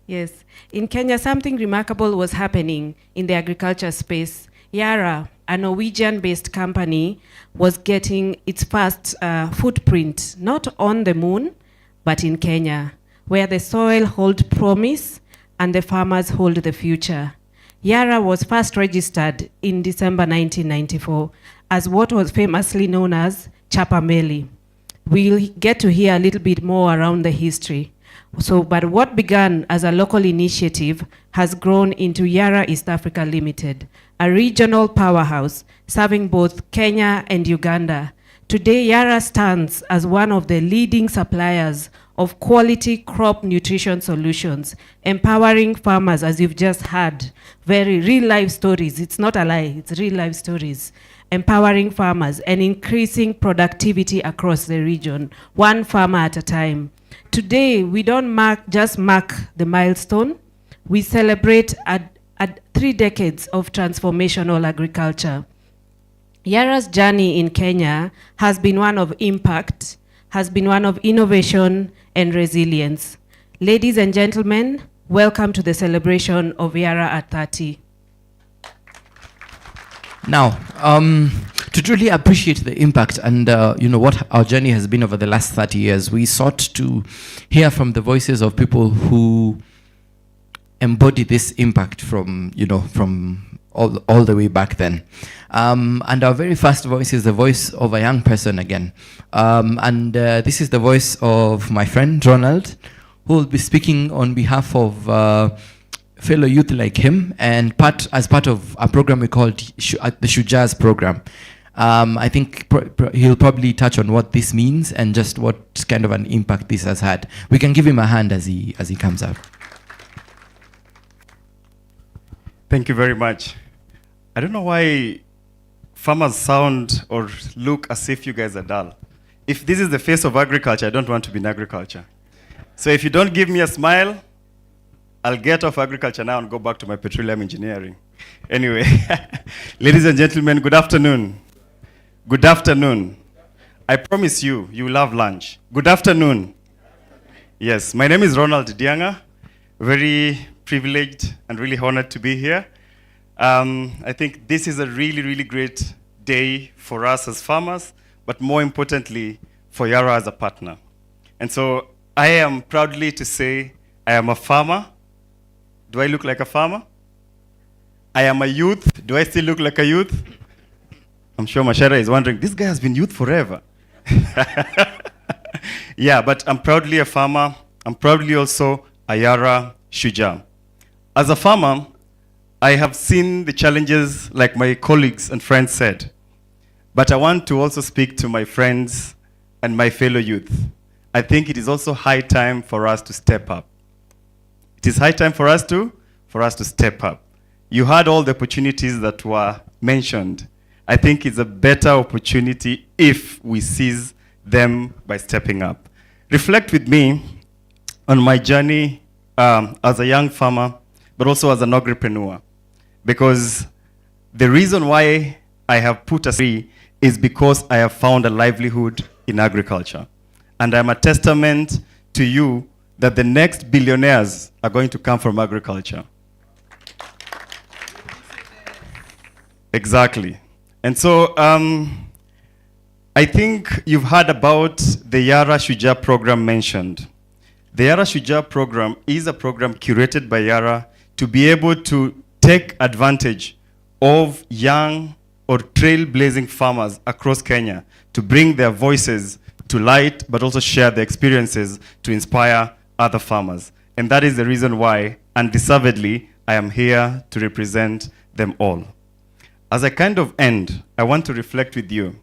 Yes, in Kenya, something remarkable was happening in the agriculture space. Yara, a Norwegian-based company, was getting its first footprint, not on the moon, but in Kenya, where the soil holds promise and the farmers hold the future. Yara was first registered in December 1994 as what was famously known as Chapameli. We'll get to hear a little bit more around the history. But what began as a local initiative has grown into Yara East Africa Limited, a regional powerhouse serving both Kenya and Uganda. Today, Yara stands as one of the leading suppliers of quality crop nutrition solutions, empowering farmers, as you've just heard, very real-life stories. It's not a lie, it's real-life stories. Empowering farmers and increasing productivity across the region, one farmer at a time. Today, we don't just mark the milestone, we celebrate 3 decades of transformational agriculture. Yara's journey in Kenya has been one of impact, has been one of innovation and resilience. Ladies and gentlemen, welcome to the celebration of Yara at 30. Now, to truly appreciate the impact and what our journey has been over the last 30 years, we sought to hear from the voices of people who embody this impact from all the way back then. And our very first voice is the voice of a young person again. This is the voice of my friend Ronald, who will be speaking on behalf of fellow youth like him, and as part of a program we called the Shujaz program. I think he'll probably touch on what this means and just what kind of an impact this has had. We can give him a hand as he comes out. Thank you very much. I don't know why farmers sound or look as if you guys are dull. If this is the face of agriculture, I don't want to be in agriculture. So if you don't give me a smile, I'll get off agriculture now and go back to my petroleum engineering. Anyway, ladies and gentlemen, good afternoon. Good afternoon. I promise you, you will have lunch. Good afternoon. Yes, my name is Ronald Dianga. Very privileged and really honored to be here. I think this is a really, really great day for us as farmers, but more importantly, for Yara as a partner. And so I am proudly to say I am a farmer. Do I look like a farmer? I am a youth. Do I still look like a youth? I'm sure Mashara is wondering, this guy has been youth forever. Yeah, but I'm proudly a farmer. I'm proudly also a Yara Shuja. As a farmer, I have seen the challenges like my colleagues and friends said. But I want to also speak to my friends and my fellow youth. I think it is also high time for us to step up. It is high time for us to step up. You had all the opportunities that were mentioned. I think it's a better opportunity if we seize them by stepping up. Reflect with me on my journey as a young farmer, but also as an agripreneur. Because the reason why I have put a tree is because I have found a livelihood in agriculture. And I'm a testament to you that the next billionaires are going to come from agriculture. Exactly. And so I think you've heard about the Yara Shuja program mentioned. The Yara Shuja program is a program curated by Yara to be able to take advantage of young or trailblazing farmers across Kenya to bring their voices to light, but also share their experiences to inspire other farmers. And that is the reason why, undeservedly, I am here to represent them all. As I kind of end, I want to reflect with you.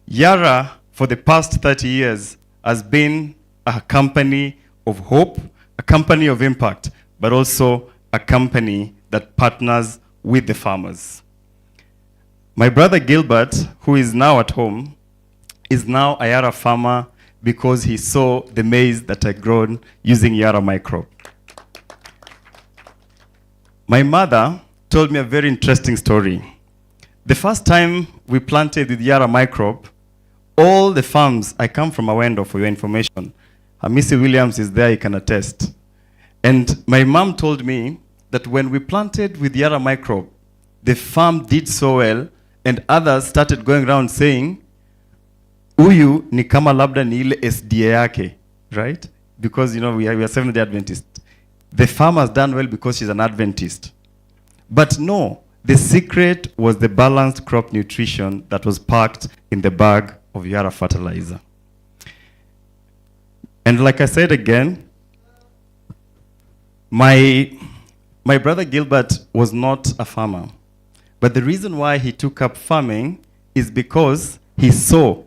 Yara, for the past 30 years, has been a company of hope, a company of impact, but also a company that partners with the farmers. My brother Gilbert, who is now at home, is now a Yara farmer because he saw the maize that I grown using Yara microbe. My mother told me a very interesting story. The first time we planted with Yara microbe, all the farms, I come from Awendo for your information. Missy Williams is there, you can attest. And my mom told me that when we planted with Yara microbe, the farm did so well, and others started going around saying, Uyu ni kama labda ni ile SDA yake, right? Because you know we are Seventh-day Adventist. The farm has done well because she's an Adventist. But no, the secret was the balanced crop nutrition that was packed in the bag of Yara fertilizer. And like I said again, my brother Gilbert was not a farmer. But the reason why he took up farming is because he saw